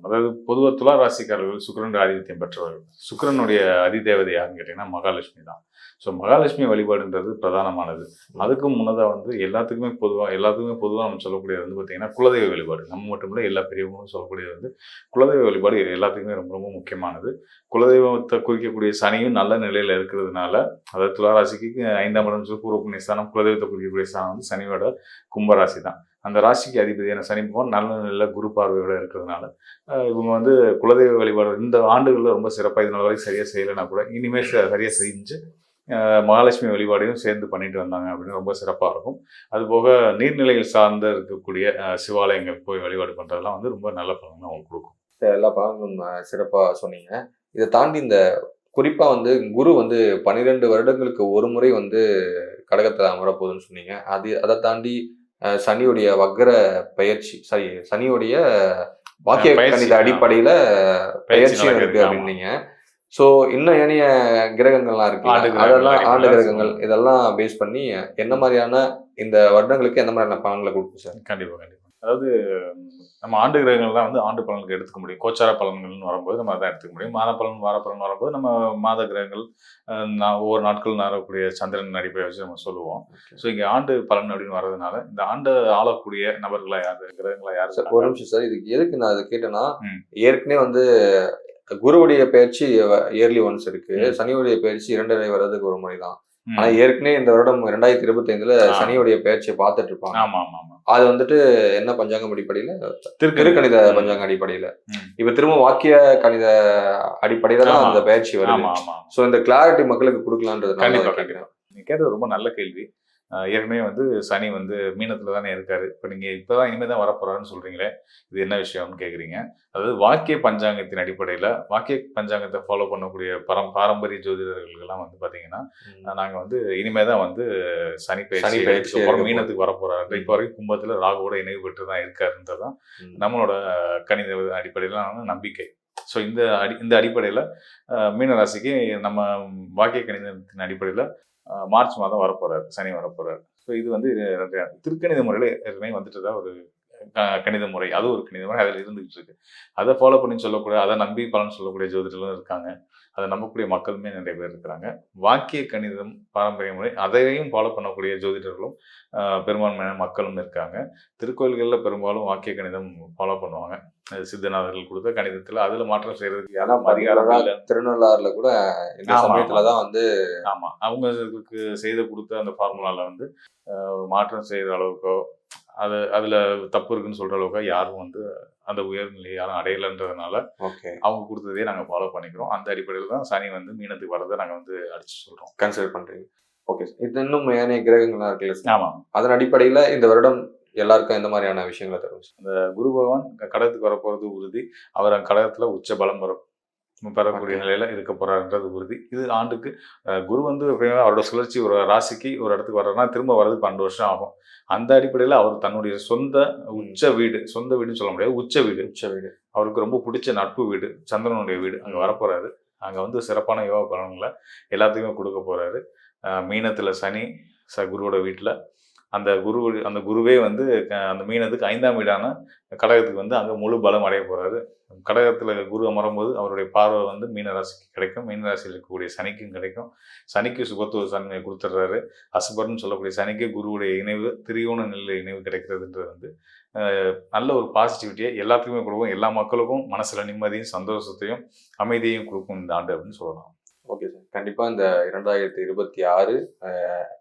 அதாவது பொதுவாக துலா ராசிக்காரர்கள் சுக்கிரன் ஆதித்யம் பெற்றவர்கள். சுக்கிரனுடைய அதிதேவதை யாருன்னு கேட்டீங்கன்னா மகாலட்சுமி தான். ஸோ மகாலட்சுமி வழிபாடுன்றது பிரதானமானது. அதுக்கும் முன்னதாக வந்து எல்லாத்துக்குமே பொதுவாக நம்ம சொல்லக்கூடியது வந்து பார்த்தீங்கன்னா குலதெய்வ வழிபாடு. நம்ம மட்டும் இல்லை, எல்லா பெரியவங்களும் சொல்லக்கூடியது வந்து குலதெய்வ வழிபாடு எல்லாத்துக்குமே ரொம்ப ரொம்ப முக்கியமானது. குலதெய்வத்தை குறிக்கக்கூடிய சனியும் நல்ல நிலையில் இருக்கிறதுனால, அதாவது துளாராசிக்கு 5ஆம் இடம் பூர்வ புண்ணிய ஸ்தானம், குலதெய்வத்தை குறிக்கக்கூடிய ஸ்தானம் வந்து சனியோட கும்பராசி தான். அந்த ராசிக்கு அதிபதியான சனி பகவான் நல்ல நிலையில் குரு பார்வையோட இருக்கிறதுனால இவங்க வந்து குலதெய்வ வழிபாடு இந்த ஆண்டுகளில் ரொம்ப சிறப்பாக, இதனால வரைக்கும் சரியாக செய்யலைன்னா கூட இனிமேல் சரியாக செஞ்சு மகாலட்சுமி வழிபாடையும் சேர்ந்து பண்ணிட்டு வந்தாங்க அப்படின்னு ரொம்ப சிறப்பாக இருக்கும். அதுபோக நீர்நிலைகள் சார்ந்து இருக்கக்கூடிய சிவாலயங்கள் போய் வழிபாடு பண்ணுறதுலாம் வந்து ரொம்ப நல்ல பலன் அவங்களுக்கு கொடுக்கும். எல்லா பலன்களும் சிறப்பாக சொன்னீங்க. இதை தாண்டி இந்த குறிப்பாக வந்து குரு வந்து 12 வருடங்களுக்கு ஒரு முறை வந்து கடகத்தில் அமரப்போகுதுன்னு சொன்னீங்க. அதை தாண்டி சனியுடைய வக்ர பயிற்சி, சனியுடைய வாக்கிய கணித அடிப்படையில பயிற்சி இருக்கு அப்படின்னீங்க. ஸோ இன்னும் ஏனைய கிரகங்கள்லாம் இருக்கு, அதெல்லாம் ஆண்டு கிரகங்கள், இதெல்லாம் பேஸ் பண்ணி என்ன மாதிரியான இந்த வருடங்களுக்கு எந்த மாதிரியான பலன்களை கொடுக்கும் சார்? கண்டிப்பா. அதாவது நம்ம ஆண்டு கிரகங்கள்லாம் வந்து ஆண்டு பலனுக்கு எடுத்துக்க முடியும். கோச்சார பலன்கள்னு வரும்போது நம்ம அதான் எடுத்துக்க முடியும். மாத பலன், வார பலன் வரும்போது நம்ம மாத கிரகங்கள், ஒவ்வொரு நாட்கள் வரக்கூடிய சந்திரன் அடிப்படை வச்சு நம்ம சொல்லுவோம். ஸோ இங்கே ஆண்டு பலன் அப்படின்னு வர்றதுனால இந்த ஆண்டு ஆளக்கூடிய நபர்களா யாரு, கிரகங்களா யாரு சார்? ஒரு நிமிஷம் சார், இதுக்கு எதுக்கு நான் அதை கேட்டேன்னா, ஏற்கனவே வந்து குருவுடைய பயிற்சி இயர்லி ஒன்ஸ் இருக்கு, சனியுடைய பயிற்சி 2.5 வருடத்துக்கு ஒரு முறை தான். ஆனா ஏற்கனவே இந்த வருடம் 2025 சனியுடைய பயிற்சியை பார்த்துட்டு இருப்பாங்க. அது வந்துட்டு என்ன பஞ்சாங்கம் அடிப்படையில? திருக்கணித பஞ்சாங்க அடிப்படையில. இப்ப திரும்ப வாக்கிய கணித அடிப்படையில தான் அந்த பயிற்சி வருது. சோ இந்த கிளாரிட்டி மக்களுக்கு கொடுக்கலான்றது கேட்கிறேன். நீங்க கேட்டது ரொம்ப நல்ல கேள்வி. ஏற்கனவே வந்து சனி வந்து மீனத்துல தானே இருக்காரு. இப்போ நீங்க இப்பதான் இனிமே தான் வரப்போறாருன்னு சொல்றீங்களே, இது என்ன விஷயம்னு கேக்குறீங்க. அதாவது வாக்கிய பஞ்சாங்கத்தின் அடிப்படையில வாக்கிய பஞ்சாங்கத்தை ஃபாலோ பண்ணக்கூடிய பாரம்பரிய ஜோதிடர்கள்லாம் வந்து பாத்தீங்கன்னா, நாங்க வந்து இனிமே தான் வந்து சனி பயிற்சி மீனத்துக்கு வரப்போறாரு. இப்போ வரைக்கும் கும்பத்துல ராகுவோட இணைவு பெற்று தான் இருக்காருன்றதான் நம்மளோட கணித அடிப்படையிலான நம்பிக்கை. ஸோ இந்த அடிப்படையில மீனராசிக்கு நம்ம வாக்கிய கணிதத்தின் அடிப்படையில மார்ச் மாதம் வரப்போறாரு, சனி வரப்போறாரு. ஸோ இது வந்து திருக்கணித முறையில ஏற்கனவே வந்துட்டு தான் ஒரு கணித முறை, அது ஒரு கணித முறை அதில் இருந்துகிட்டு இருக்கு. அதை ஃபாலோ பண்ணி சொல்லக்கூடிய, அதை நம்பி பலன் சொல்லக்கூடிய ஜோதிடர்களும் இருக்காங்க, அதை நம்பக்கூடிய மக்களுமே நிறைய பேர் இருக்கிறாங்க. வாக்கிய கணிதம் பாரம்பரிய முறை அதையும் ஃபாலோ பண்ணக்கூடிய ஜோதிடர்களும் பெரும்பான்மையான மக்களும் இருக்காங்க. திருக்கோயில்களில் பெரும்பாலும் வாக்கிய கணிதம் ஃபாலோ பண்ணுவாங்க. சித்தநாதர்கள் கொடுத்த கணிதத்துல அதுல மாற்றம் செய்யறதுக்கு திருநள்ளாறுல கூட இந்த சமயத்துலதான் வந்து அவங்களுக்கு செய்த கொடுத்த அந்த ஃபார்முலால வந்து மாற்றம் செய்யற அளவுக்கோ அதுல தப்பு இருக்குன்னு சொல்ற அளவுக்கு யாரும் வந்து அந்த உயர்நிலை யாரும் அடையலைன்றதுனால அவங்க கொடுத்ததே நாங்க ஃபாலோ பண்ணிக்கிறோம். அந்த அடிப்படையில தான் சனி வந்து மீனத்துக்கு வரதை நாங்க வந்து அடிச்சு சொல்றோம், கன்சிடர் பண்றீங்க. Okay sir. இது இன்னும் ஏனைய கிரகங்கள்லாம் இருக்குல்ல சார்? ஆமா. அதன் அடிப்படையில இந்த வருடம் எல்லாருக்கும் எந்த மாதிரியான விஷயங்களை தரும்? அந்த குரு பகவான் கடகத்துக்கு வரப்போறது உறுதி. அவர் கடகத்துல உச்ச பலம் பெறக்கூடிய நிலையில இருக்க போறாருன்றது உறுதி. இது ஆண்டுக்கு குரு வந்து எப்படின்னா அவரோட சுழற்சி ஒரு ராசிக்கு ஒரு இடத்துக்கு வர்றதுனா திரும்ப வர்றதுக்கு 12 வருஷம் ஆகும். அந்த அடிப்படையில் அவர் தன்னுடைய சொந்த சொந்த வீடுன்னு சொல்ல முடியாது, உச்ச வீடு அவருக்கு ரொம்ப பிடிச்ச நட்பு வீடு, சந்திரனுடைய வீடு, அங்கே வரப்போறாரு. அங்கே வந்து சிறப்பான யோக பலன்களை எல்லாத்துக்குமே கொடுக்க போறாரு. மீனத்துல சனி குருவோட வீட்டில் அந்த குருவே வந்து அந்த மீனத்துக்கு 5ஆம் வீடான கடகத்துக்கு வந்து அங்கே முழு பலம் அடைய போறாரு. கடகத்தில் குரு அமரும்போது அவருடைய பார்வை வந்து மீன ராசிக்கு கிடைக்கும், மீன ராசியில் இருக்கக்கூடிய சனிக்கும் கிடைக்கும். சனிக்கு சுபத்துவ தன்மையை கொடுத்துட்றாரு. அசுபர்னு சொல்லக்கூடிய சனிக்கு குருவுடைய இணைவு, திரியோண நிலை இணைவு கிடைக்கிறதுன்றது வந்து நல்ல ஒரு பாசிட்டிவிட்டியை எல்லாத்துக்குமே கொடுக்கும். எல்லா மக்களுக்கும் மனசுல நிம்மதியும் சந்தோஷத்தையும் அமைதியையும் கொடுக்கும் இந்த ஆண்டு அப்படின்னு சொல்லலாம். ஓகே சார், கண்டிப்பா இந்த 2026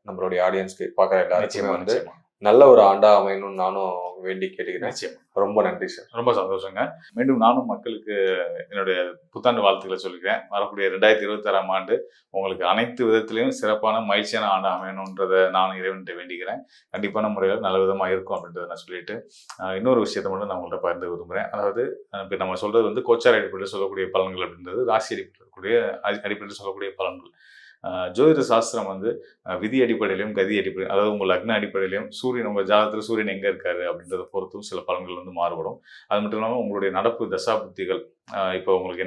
நம்மளுடைய ஆடியன்ஸ்க்கு பார்க்குற எல்லாருக்குமே வந்து நல்ல ஒரு ஆண்டா அமையணும்னு நானும் வேண்டி கேட்டுக்கிறேன். ரொம்ப நன்றி சார். ரொம்ப சந்தோஷங்க. மீண்டும் நானும் மக்களுக்கு என்னுடைய புத்தாண்டு வாழ்த்துக்களை சொல்லிக்கிறேன். வரக்கூடிய 2026ஆம் ஆண்டு உங்களுக்கு அனைத்து விதத்திலையும் சிறப்பான மகிழ்ச்சியான ஆண்டு அமையணுன்றதை நான் இறைவன்கிட்ட வேண்டிக்கிறேன். கண்டிப்பான முறையில் நல்ல விதமாக இருக்கும் அப்படின்றத நான் சொல்லிட்டு இன்னொரு விஷயத்தை மட்டும் நான் உங்கள்கிட்ட பகிர்ந்து விரும்புகிறேன். அதாவது இப்போ நம்ம சொல்றது வந்து கோச்சார் அடிப்படையில் சொல்லக்கூடிய பலன்கள் அப்படின்றது ராசி அடிப்படையில் சொல்லக்கூடிய பலன்கள். ஜோதிட சாஸ்திரம் வந்து விதி அடிப்படையிலையும் கதி அடிப்படையும், அதாவது உங்கள் லக்ன அடிப்படையிலையும் சூரியன் உங்கள் ஜாதகத்தில் சூரியன் எங்கே இருக்காரு அப்படின்றத பொறுத்தும் சில பலன்கள் வந்து மாறுபடும். அது மட்டும் இல்லாமல் உங்களுடைய நடப்பு தசா புத்திகள், இப்போ உங்களுக்கு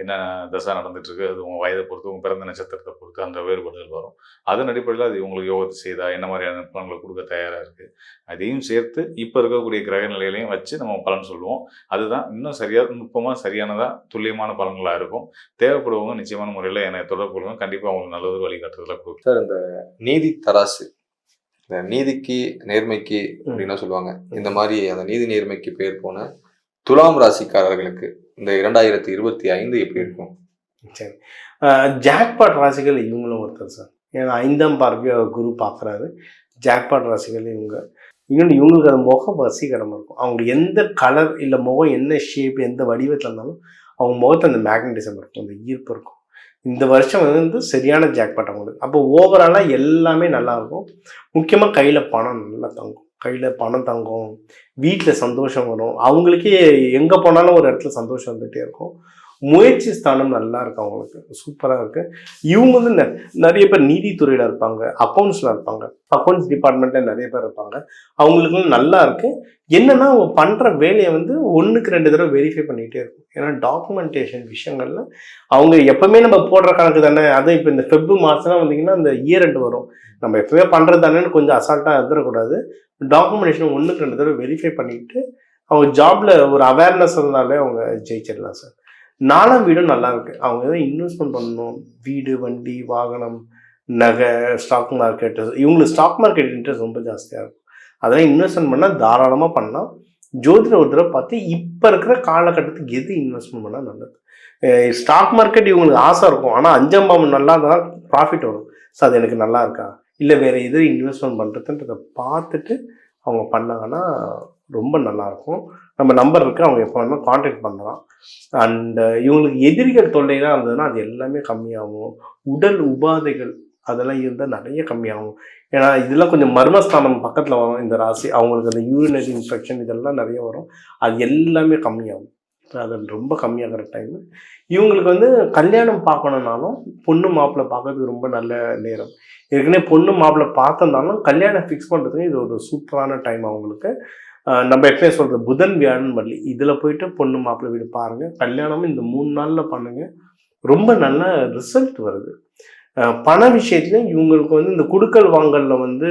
என்ன தசா நடந்துட்டு இருக்கு, அது உங்கள் வயதை பொறுத்து, உங்கள் பிறந்த நட்சத்திரத்தை பொறுத்து அந்த வேறுபாடுகள் வரும். அதன் அடிப்படையில் அது உங்களுக்கு யோகத்தை செய்தா என்ன மாதிரியான பலன்களை கொடுக்க தயாராக இருக்குது, அதையும் சேர்த்து இப்போ இருக்கக்கூடிய கிரக நிலையிலையும் வச்சு நம்ம பலன் சொல்லுவோம். அதுதான் இன்னும் நுட்பமாக சரியானதாக துல்லியமான பலன்களாக இருக்கும். தேவைப்படுவவங்க நிச்சயமான முறையில் என்னை தொடர்பு கொள்ளுங்க. கண்டிப்பாக அவங்களுக்கு நல்ல ஒரு வழிகாட்டுதலாக கொடுக்கும். சார், இந்த நீதி தராசு, இந்த நீதிக்கு நேர்மைக்கு அப்படின்னா சொல்லுவாங்க, இந்த மாதிரி அந்த நீதி நேர்மைக்கு பேர் போன துலாம் ராசிக்காரர்களுக்கு இந்த 2025 எப்படி இருக்கும்? சரி, ஜாக்பாட் ராசிகள் இவங்களும் ஒருத்தர் சார். ஏன்னா 5ஆம் பார்வையை குரு பார்க்குறாரு. ஜாக்பாட் ராசிகள் இவங்களுக்கு அந்த முகம் வசீகரமாக இருக்கும். அவங்க எந்த கலர் இல்லை முகம் என்ன ஷேப் எந்த வடிவத்தில் இருந்தாலும் அவங்க முகத்தை அந்த மேக்னட்டிசம் இருக்கும், அந்த ஈர்ப்பு இருக்கும். இந்த வருஷம் வந்து சரியான ஜாக்பாட் அவங்களுக்கு. அப்போ ஓவராலாக எல்லாமே நல்லாயிருக்கும். முக்கியமாக கையில் பணம் நல்லா தங்கும், கையில் பணம் தங்கும், வீட்டில் சந்தோஷம் வரும். அவங்களுக்கே எங்கே போனாலும் ஒரு இடத்துல சந்தோஷம் வந்துகிட்டே இருக்கும். முயற்சி ஸ்தானம் நல்லா இருக்கு, அவங்களுக்கு சூப்பராக இருக்குது. இவங்க வந்து நிறைய பேர் நீதித்துறையில் இருப்பாங்க, அக்கௌண்ட்ஸில் இருப்பாங்க, அக்கௌண்ட்ஸ் டிபார்ட்மெண்ட்டில் நிறைய பேர் இருப்பாங்க. அவங்களுக்குலாம் நல்லா இருக்குது. என்னென்னா அவங்க பண்ணுற வேலையை வந்து 1க்கு 2 தடவை வெரிஃபை பண்ணிகிட்டே இருக்கும். ஏன்னா டாக்குமெண்டேஷன் விஷயங்கள்ல அவங்க எப்பவுமே நம்ம போடுற கணக்கு தானே. அதுவும் இப்போ இந்த மாதம்லாம் வந்தீங்கன்னா அந்த இயர் எண்டு வரும், நம்ம எப்பவுமே பண்ணுறது தானேன்னு கொஞ்சம் அசால்ட்டாக இருந்துடக்கூடாது. டாக்குமெண்டேஷன் 1க்கு 2 தடவை வெரிஃபை பண்ணிக்கிட்டு அவங்க ஜாப்ல ஒரு அவேர்னஸ் இருந்தாலே அவங்க ஜெயிச்சிடலாம் சார். 4ஆம் வீடும் நல்லா இருக்கு. அவங்க எதாவது இன்வெஸ்ட்மெண்ட் பண்ணணும், வீடு, வண்டி, வாகனம், நகை, ஸ்டாக் மார்க்கெட். இவங்களுக்கு ஸ்டாக் மார்க்கெட் இன்ட்ரெஸ்ட் ரொம்ப ஜாஸ்தியாக இருக்கும். அதெல்லாம் இன்வெஸ்ட்மெண்ட் பண்ணால் தாராளமாக பண்ணலாம். ஜோதிட ஒரு தடவை பார்த்து இப்போ இருக்கிற காலகட்டத்துக்கு எது இன்வெஸ்ட்மெண்ட் பண்ணால் நல்லது. ஸ்டாக் மார்க்கெட் இவங்களுக்கு ஆசை இருக்கும், ஆனால் 5ஆம் பாவம் நல்லா இருந்தால் ப்ராஃபிட் வரும். ஸோ அது எனக்கு நல்லா இருக்கா இல்லை வேறு எது இன்வெஸ்ட்மெண்ட் பண்ணுறதுன்றதை பார்த்துட்டு அவங்க பண்ணாங்கன்னா ரொம்ப நல்லாயிருக்கும். நம்ம நம்பர் இருக்குது, அவங்க எப்போ வேணால் கான்டாக்ட் பண்ணலாம். அண்ட் இவங்களுக்கு எதிரிகள் தொல்லைலாம் இருந்ததுன்னா அது எல்லாமே கம்மியாகும். உடல் உபாதைகள் அதெல்லாம் இருந்தால் நிறைய கம்மியாகும். ஏன்னா இதெல்லாம் கொஞ்சம் மர்மஸ்தானம் பக்கத்தில் வரும் இந்த ராசி. அவங்களுக்கு அந்த யூரினரி இன்ஃபெக்ஷன் இதெல்லாம் நிறைய வரும், அது எல்லாமே கம்மியாகும். அது ரொம்ப கம்மியாகிற டைமு. இவங்களுக்கு வந்து கல்யாணம் பார்க்கணுன்னாலும் பொண்ணு மாப்பிள்ளை பார்க்கறதுக்கு ரொம்ப நல்ல நேரம். ஏற்கனவே பொண்ணு மாப்பிள்ளை பார்த்துருந்தாலும் கல்யாணம் ஃபிக்ஸ் பண்ணுறதுக்கு இது ஒரு சூப்பரான டைம் அவங்களுக்கு. நம்ம எப்பயே சொல்கிறது புதன் வியாழன் வள்ளி இதில் போயிட்டு பொண்ணு மாப்பிள்ளை வீடு பாருங்கள். கல்யாணமும் இந்த 3 நாளில் பண்ணுங்கள், ரொம்ப நல்ல ரிசல்ட் வருது. பண விஷயத்துலையும் இவங்களுக்கு வந்து இந்த குடுக்கல் வாங்கலில் வந்து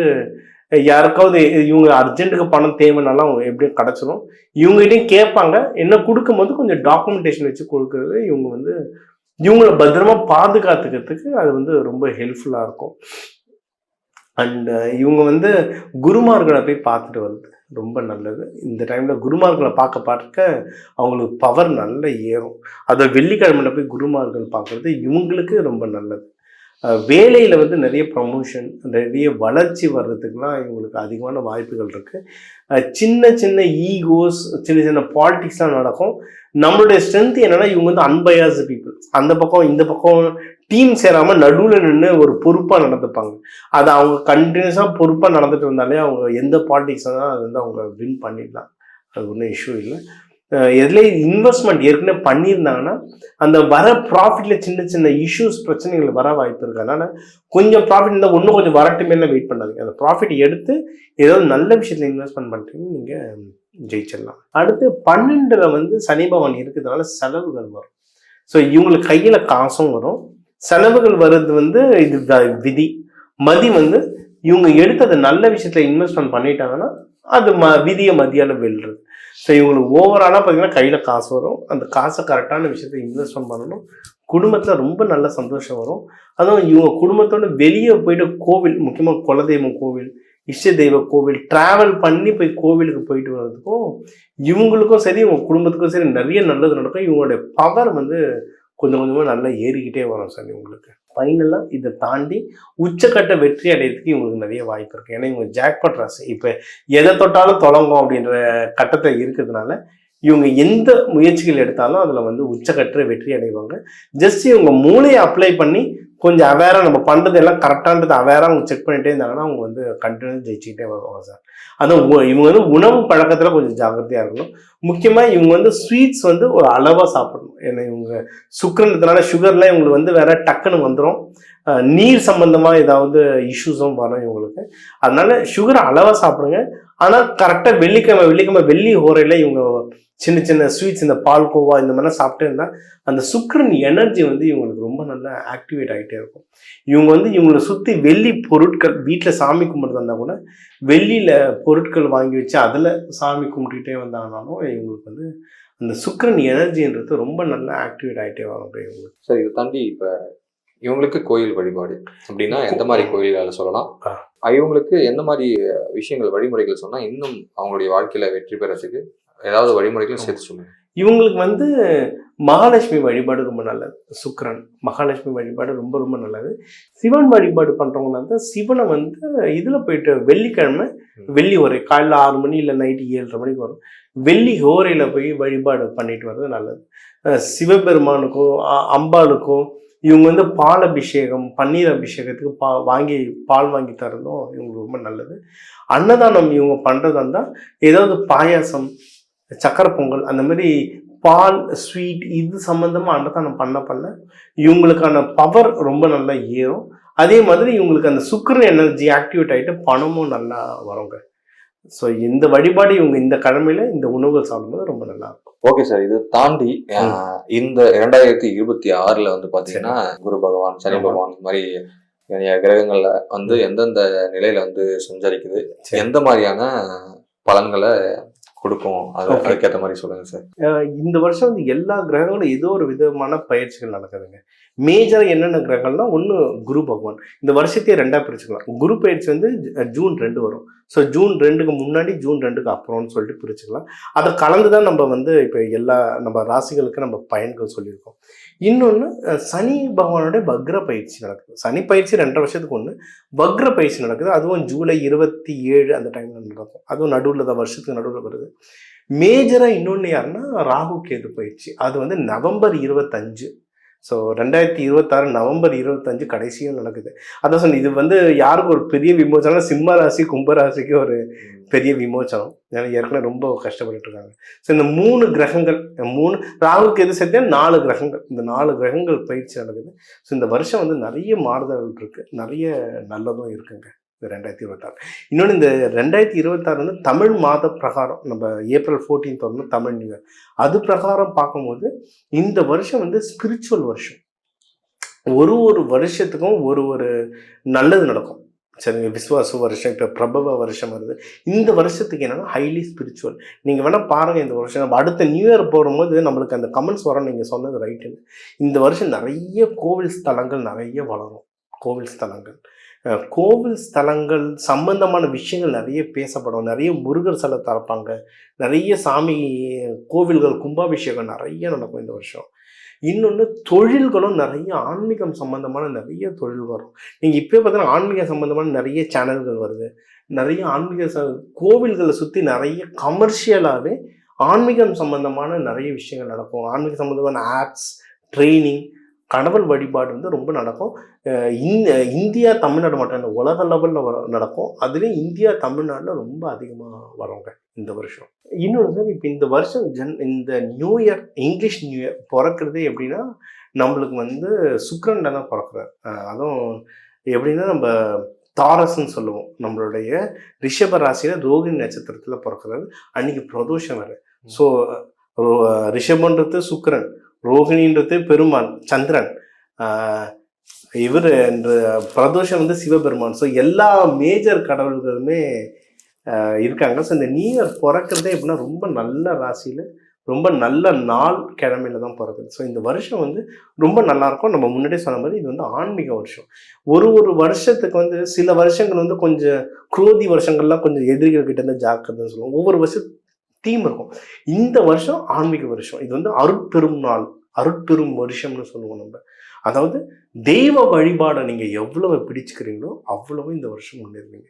யாருக்காவது இவங்க அர்ஜென்ட்டுக்கு பணம் தேவைனாலும் அவங்க எப்படியும் கிடச்சிரும். இவங்ககிட்டையும் கேட்பாங்க, என்ன கொடுக்கும்போது கொஞ்சம் டாக்குமெண்டேஷன் வச்சு கொடுக்குறது இவங்க வந்து இவங்கள பத்திரமா பாதுகாத்துக்கிறதுக்கு அது வந்து ரொம்ப ஹெல்ப்ஃபுல்லாக இருக்கும். அண்ட் இவங்க வந்து குருமார்களை போய் பார்த்துட்டு வருது ரொம்ப நல்லது. இந்த டைமில் குருமார்களை பார்க்க அவங்களுக்கு பவர் நல்ல ஏறும். அதை வெள்ளிக்கிழமையில் போய் குருமார்கள் பார்க்குறது இவங்களுக்கு ரொம்ப நல்லது. வேலையில் வந்து நிறைய ப்ரமோஷன், நிறைய வளர்ச்சி வர்றதுக்குலாம் இவங்களுக்கு அதிகமான வாய்ப்புகள் இருக்குது. சின்ன சின்ன ஈகோஸ், சின்ன சின்ன பாலிட்டிக்ஸ்லாம் நடக்கும். நம்மளுடைய ஸ்ட்ரென்த் என்னென்னா இவங்க வந்து அன்பயாஸ்டு பீப்புள். அந்த பக்கம் இந்த பக்கம் டீம் சேராமல் நடுவில் நின்று ஒரு பொறுப்பாக நடந்துப்பாங்க. அது அவங்க கண்டினியூஸாக பொறுப்பாக நடந்துட்டு இருந்தாலே அவங்க எந்த பாலிடிக்ஸ் தான் அது வந்து அவங்க வின் பண்ணிடலாம். அது ஒன்றும் இஷ்யூ இல்லை. எதுல இன்வெஸ்ட்மெண்ட் ஏற்கனவே பண்ணியிருந்தாங்கன்னா அந்த வர ப்ராஃபிட்ல சின்ன சின்ன இஷ்யூஸ் பிரச்சனைகள் வர வாய்ப்பு இருக்கு. அதனால கொஞ்சம் ப்ராஃபிட் இருந்தால் இன்னும் கொஞ்சம் வரட்டுமேல வெயிட் பண்ணாதீங்க. அந்த ப்ராஃபிட் எடுத்து ஏதாவது நல்ல விஷயத்துல இன்வெஸ்ட்மெண்ட் பண்ணுறீங்க, நீங்கள் ஜெயிச்சிடலாம். அடுத்து 12ல் வந்து சனி பகவான் இருக்கிறதுனால செலவுகள் வரும். ஸோ இவங்களுக்கு கையில் காசும் வரும், செலவுகள் வர்றது வந்து இது விதி. மதி வந்து இவங்க எடுத்து அதை நல்ல விஷயத்துல இன்வெஸ்ட்மெண்ட் பண்ணிட்டாங்கன்னா அது விதியை மதியால் வெல்றது. ஸோ இவங்களுக்கு ஓவராலாக பார்த்தீங்கன்னா கையில் காசு வரும், அந்த காசை கரெக்டான விஷயத்தை இன்வெஸ்ட்மெண்ட் பண்ணணும். குடும்பத்தில் ரொம்ப நல்ல சந்தோஷம் வரும். அதுவும் இவங்க குடும்பத்தோட வெளியே போயிட்டு கோவில், முக்கியமாக குலதெய்வம் கோவில், இஷ்ட தெய்வ கோவில், ட்ராவல் பண்ணி போய் கோவிலுக்கு போயிட்டு வர்றதுக்கும் இவங்களுக்கும் சரி இவங்க குடும்பத்துக்கும் சரி நிறைய நல்லது நடக்கும். இவங்களுடைய பவர் வந்து கொஞ்சம் கொஞ்சமாக நல்லா ஏறிக்கிட்டே வரும் சார். இவங்களுக்கு ஃபைனலாக இதை தாண்டி உச்சக்கட்ட வெற்றி அடைகிறதுக்கு இவங்களுக்கு நிறைய வாய்ப்பு இருக்குது. ஏன்னா இவங்க ஜாக்பாட் ராசி, இப்போ எதை தொட்டாலும் தொடங்கும் அப்படின்ற கட்டத்தில் இருக்கிறதுனால இவங்க எந்த முயற்சிகள் எடுத்தாலும் அதில் வந்து உச்சக்கட்ட வெற்றி அடைவாங்க. ஜஸ்ட் இவங்க மூளையை அப்ளை பண்ணி கொஞ்சம் அவேராக நம்ம பண்ணுறது எல்லாம் கரெக்டானது அவேராக அவங்க செக் பண்ணிகிட்டே இருந்தாங்கன்னா அவங்க வந்து கண்டினியூஸ் ஜெயிச்சுக்கிட்டே வருவாங்க சார். அதுவும் இவங்க வந்து உணவு பழக்கத்தில் கொஞ்சம் ஜாக்கிரதையாக இருக்கணும். முக்கியமாக இவங்க வந்து ஸ்வீட்ஸ் வந்து ஒரு அளவாக சாப்பிடணும். ஏன்னா இவங்க சுக்கரன்றதுனால சுகர்லாம் இவங்களுக்கு வந்து வேற டக்குன்னு வந்துடும். நீர் சம்பந்தமாக ஏதாவது இஷ்யூஸும் வரும் இவங்களுக்கு. அதனால சுகரை அளவாக சாப்பிடுங்க. ஆனால் கரெக்டாக வெள்ளிக்கிழமை வெள்ளி ஹோரையில் இவங்க சின்ன சின்ன ஸ்வீட்ஸ், இந்த பால்கோவா இந்த மாதிரிலாம் சாப்பிட்டே இருந்தால் அந்த சுக்கரன் எனர்ஜி வந்து இவங்களுக்கு ரொம்ப நல்லா ஆக்டிவேட் ஆகிட்டே இருக்கும். இவங்க வந்து இவங்களை சுற்றி வெள்ளி பொருட்கள், வீட்டில் சாமி கும்பிட்றதா இருந்தால் கூட வெள்ளியில் பொருட்கள் வாங்கி வச்சு அதில் சாமி கும்பிட்டுக்கிட்டே வந்தாங்கனாலும் இவங்களுக்கு வந்து அந்த சுக்கரன் எனர்ஜின்றது ரொம்ப நல்லா ஆக்டிவேட் ஆகிட்டே வரும் இவங்களுக்கு. சார் இதை தாண்டி இப்போ இவங்களுக்கு கோயில் வழிபாடு அப்படின்னா எந்த மாதிரி கோயில்களை சொல்லலாம்? இவங்களுக்கு எந்த மாதிரி விஷயங்கள் வழிமுறைகள் சொன்னால் இன்னும் அவங்களுடைய வாழ்க்கையில் வெற்றி பெறத்துக்கு ஏதாவது வழிமுறைகள் சேர்த்து சொல்லுங்க. இவங்களுக்கு வந்து மகாலட்சுமி வழிபாடு ரொம்ப நல்லது. சுக்கிரன் மகாலட்சுமி வழிபாடு ரொம்ப ரொம்ப நல்லது. சிவன் வழிபாடு பண்றவங்க வந்து சிவனை வந்து இதுல போயிட்டு வெள்ளிக்கிழமை வெள்ளி ஹோரை காலையில் 6 மணி இல்லை நைட்டு 7:30 மணிக்கு வரும், வெள்ளி ஹோரையில போய் வழிபாடு பண்ணிட்டு வர்றது நல்லது. சிவபெருமானுக்கோ அம்பாளுக்கோ இவங்க வந்து பால் அபிஷேகம், பன்னீர் அபிஷேகத்துக்கு பால் வாங்கி தரதும் இவங்களுக்கு ரொம்ப நல்லது. அன்னதானம் இவங்க பண்றதா இருந்தால் ஏதாவது பாயாசம், சக்கரை பொங்கல், அந்த மாதிரி பால் ஸ்வீட் இது சம்பந்தமா அன்னதானம் பண்ண இவங்களுக்கான பவர் ரொம்ப நல்லா ஏறும். அதே மாதிரி இவங்களுக்கு அந்த சுக்கிரன் எனர்ஜி ஆக்டிவேட் ஆகிட்டு பணமும் நல்லா வருங்க. ஸோ இந்த வழிபாடு இவங்க இந்த கிழமையில இந்த உணவுகள் சாப்பிடும்போது ரொம்ப நல்லா இருக்கும். ஓகே சார், இது தாண்டி இந்த 2026 வந்து பாத்தீங்கன்னா குரு பகவான், சனி பகவான் இந்த மாதிரி கிரகங்கள்ல வந்து எந்தெந்த நிலையில வந்து சஞ்சரிக்குது, எந்த மாதிரியான பலன்களை கொடுக்கும், அதுக்கேற்ற மாதிரி சொல்லுங்க சார். இந்த வருஷம் வந்து எல்லா கிரகங்களும் ஏதோ ஒரு விதமான பயிற்சிகள் நடக்குதுங்க. மேஜரா என்னென்ன கிரகங்கள்னா, ஒன்று குரு பகவான். இந்த வருஷத்தையே 2ஆக பிரிச்சுக்கலாம். குரு பயிற்சி வந்து ஜூன் 2 வரும். ஸோ ஜூன் 2க்கு முன்னாடி ஜூன் 2க்கு அப்புறம்னு சொல்லிட்டு பிரிச்சுக்கலாம். அதை கலந்து தான் நம்ம வந்து இப்போ எல்லா நம்ம ராசிகளுக்கு நம்ம பயன்கள் சொல்லியிருக்கோம். இன்னொன்று சனி பகவானோட வக்ர பயிற்சி நடக்குது. சனி பயிற்சி 2.5 வருஷத்துக்கு ஒன்று, வக்ர பயிற்சி நடக்குது. அதுவும் ஜூலை 27 அந்த டைம்ல நடக்கும். அதுவும் நடுவில் தான், வருஷத்துக்கு நடுவில் வருது. மேஜராக இன்னொன்று யாருன்னா ராகு கேது பயிற்சி. அது வந்து நவம்பர் 25. ஸோ 2026 நவம்பர் 25 கடைசியும் நடக்குது. அதான் சொன்ன, இது வந்து யாருக்கு ஒரு பெரிய விமோச்சனம், சிம்ம ராசி கும்பராசிக்கு ஒரு பெரிய விமோச்சனம். ஏன்னா ஏற்கனவே ரொம்ப கஷ்டப்பட்டு இருக்காங்க. ஸோ இந்த 3 கிரகங்கள், 3 ராகுக்கு எது சேர்த்தா 4 கிரகங்கள், இந்த 4 கிரகங்கள் பயிற்சி நடக்குது. ஸோ இந்த வருஷம் வந்து நிறைய மாறுதல்கள் இருக்கு, நிறைய நல்லதும் இருக்குங்க இந்த 2026. இன்னொன்று இந்த 2026 வந்து தமிழ் மாத பிரகாரம், நம்ம April 14 வரணும் தமிழ் நியூ இயர், அது பிரகாரம் பார்க்கும்போது இந்த வருஷம் வந்து ஸ்பிரிச்சுவல் வருஷம். ஒரு வருஷத்துக்கும் ஒரு நல்லது நடக்கும். சரிங்க, விஸ்வாச வருஷம், இப்போ பிரபவ வருஷம் வருது. இந்த வருஷத்துக்கு என்னன்னா ஹைலி ஸ்பிரிச்சுவல். நீங்கள் வேணால் பாருங்கள், இந்த வருஷம் நம்ம அடுத்த நியூ இயர் போகும்போது நம்மளுக்கு அந்த கமெண்ட்ஸ் வரும், நீங்கள் சொன்னது ரைட்டுன்னு. இந்த வருஷம் நிறைய கோவில் ஸ்தலங்கள் நிறைய வளரும். கோவில் ஸ்தலங்கள் சம்பந்தமான விஷயங்கள் நிறைய பேசப்படும். நிறைய முருகர் சிலை திறப்பாங்க, நிறைய சாமி கோவில்கள் கும்பாபிஷேகம் நிறைய நடக்கும் இந்த வருஷம். இன்னொன்று தொழில்களும் நிறைய ஆன்மீகம் சம்பந்தமான நிறைய தொழில் வரும். நீங்கள் இப்போ பார்த்தீங்கன்னா ஆன்மீக சம்பந்தமான நிறைய சேனல்கள் வருது. நிறைய ஆன்மீக கோவில்களை சுற்றி நிறைய கமர்ஷியலாகவே ஆன்மீகம் சம்பந்தமான நிறைய விஷயங்கள் நடக்கும். ஆன்மீக சம்பந்தமான ஆப்ஸ், ட்ரைனிங், கடவுள் வழிபாடு வந்து ரொம்ப நடக்கும். இந்தியா தமிழ்நாடு மட்டும் இல்லை, உலக லெவலில் நடக்கும். அதுலேயும் இந்தியா தமிழ்நாட்டில் ரொம்ப அதிகமாக வரவங்க இந்த வருஷம். இன்னொன்று சார், இப்போ இந்த வருஷம் இந்த new year, English new year பிறக்கிறதே எப்படின்னா நம்மளுக்கு வந்து சுக்கிரன்ல தான் பிறக்கிறார். அதுவும் எப்படின்னா நம்ம தாரஸ்ன்னு சொல்லுவோம். நம்மளுடைய ரிஷப ராசியில் ரோகிணி நட்சத்திரத்தில் பிறக்கிறாரு. அன்னைக்கு பிரதோஷம் வேறு. ஸோ ரிஷபன்றது சுக்கிரன், ரோகிணின்றது பெருமான் சந்திரன், இவர் என்ற பிரதோஷம் வந்து சிவபெருமான். ஸோ எல்லா மேஜர் கடவுள்களுமே இருக்காங்க. ஸோ இந்த நியூ இயர் பிறக்கிறதே எப்படின்னா ரொம்ப நல்ல ராசியில், ரொம்ப நல்ல நாள் கிழமையில தான் பிறக்குது. ஸோ இந்த வருஷம் வந்து ரொம்ப நல்லாயிருக்கும். நம்ம முன்னாடியே சொன்ன மாதிரி இது வந்து ஆன்மீக வருஷம். ஒரு வருஷத்துக்கு வந்து சில வருஷங்கள் வந்து கொஞ்சம் குரோதி வருஷங்கள்லாம் கொஞ்சம் எதிரிகள் கிட்ட இருந்து ஜாக்கிரதைன்னு சொல்லுவோம். ஒவ்வொரு வருஷம் தீம் இருக்கும். இந்த வருஷம் ஆன்மீக வருஷம். இது வந்து அருட்பெரும் நாள், அருட்பெரும் வருஷம்னு சொல்லுவோம் நம்ம. அதாவது தெய்வ வழிபாடை நீங்கள் எவ்வளவு பிடிச்சுக்கிறீங்களோ அவ்வளவு இந்த வருஷம் முன்னேறுவீங்க.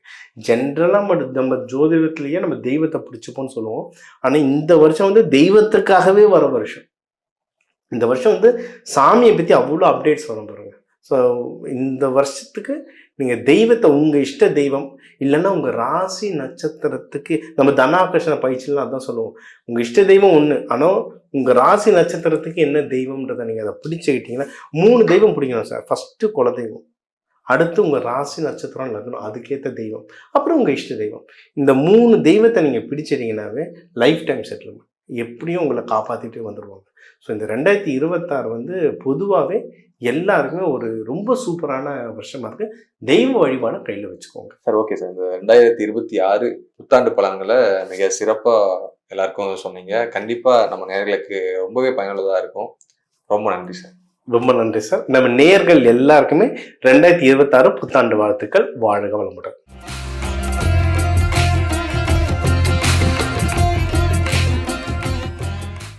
ஜென்ரலாக நம்ம ஜோதிடத்திலேயே நம்ம தெய்வத்தை பிடிச்சிப்போம்னு சொல்லுவோம். ஆனால் இந்த வருஷம் வந்து தெய்வத்துக்காகவே வர வருஷம். இந்த வருஷம் வந்து சாமியை பற்றி அவ்வளோ அப்டேட்ஸ் வரும் பாருங்க. ஸோ இந்த வருஷத்துக்கு நீங்கள் தெய்வத்தை, உங்கள் இஷ்ட தெய்வம் இல்லைன்னா உங்கள் ராசி நட்சத்திரத்துக்கு, நம்ம தனாகர்ஷண பயிற்சிலாம் அதான் சொல்லுவோம், உங்கள் இஷ்ட தெய்வம் ஒன்று, ஆனால் உங்கள் ராசி நட்சத்திரத்துக்கு என்ன தெய்வம்ன்றதை நீங்கள் அதை பிடிச்சிக்கிட்டீங்கன்னா 3 தெய்வம் பிடிக்கணும் சார். ஃபஸ்ட்டு குலதெய்வம், அடுத்து உங்கள் ராசி நட்சத்திரம் இருக்கணும், அதுக்கேற்ற தெய்வம், அப்புறம் உங்கள் இஷ்ட தெய்வம். இந்த 3 தெய்வத்தை நீங்கள் பிடிச்சிட்டிங்கன்னாவே லைஃப் டைம் செட்டில்மெண்ட் எப்படியும் உங்களை காப்பாற்றிட்டே வந்துடுவாங்க. ஸோ இந்த 2026 வந்து பொதுவாகவே எல்லாருக்குமே ஒரு ரொம்ப சூப்பரான வருஷமா இருக்கு. தெய்வ வழிபாடு கையில் வச்சுக்கோங்க சார். ஓகே சார், இந்த 2026 புத்தாண்டு பலன்களை மிக சிறப்பாக எல்லாருக்கும் சொன்னீங்க. கண்டிப்பாக நம்ம நேயர்களுக்கு ரொம்பவே பயனுள்ளதாக இருக்கும். ரொம்ப நன்றி சார். ரொம்ப நன்றி சார். நம்ம நேயர்கள் எல்லாருக்குமே 2026 புத்தாண்டு வாழ்த்துக்கள். வாழ்க வளமுடன்.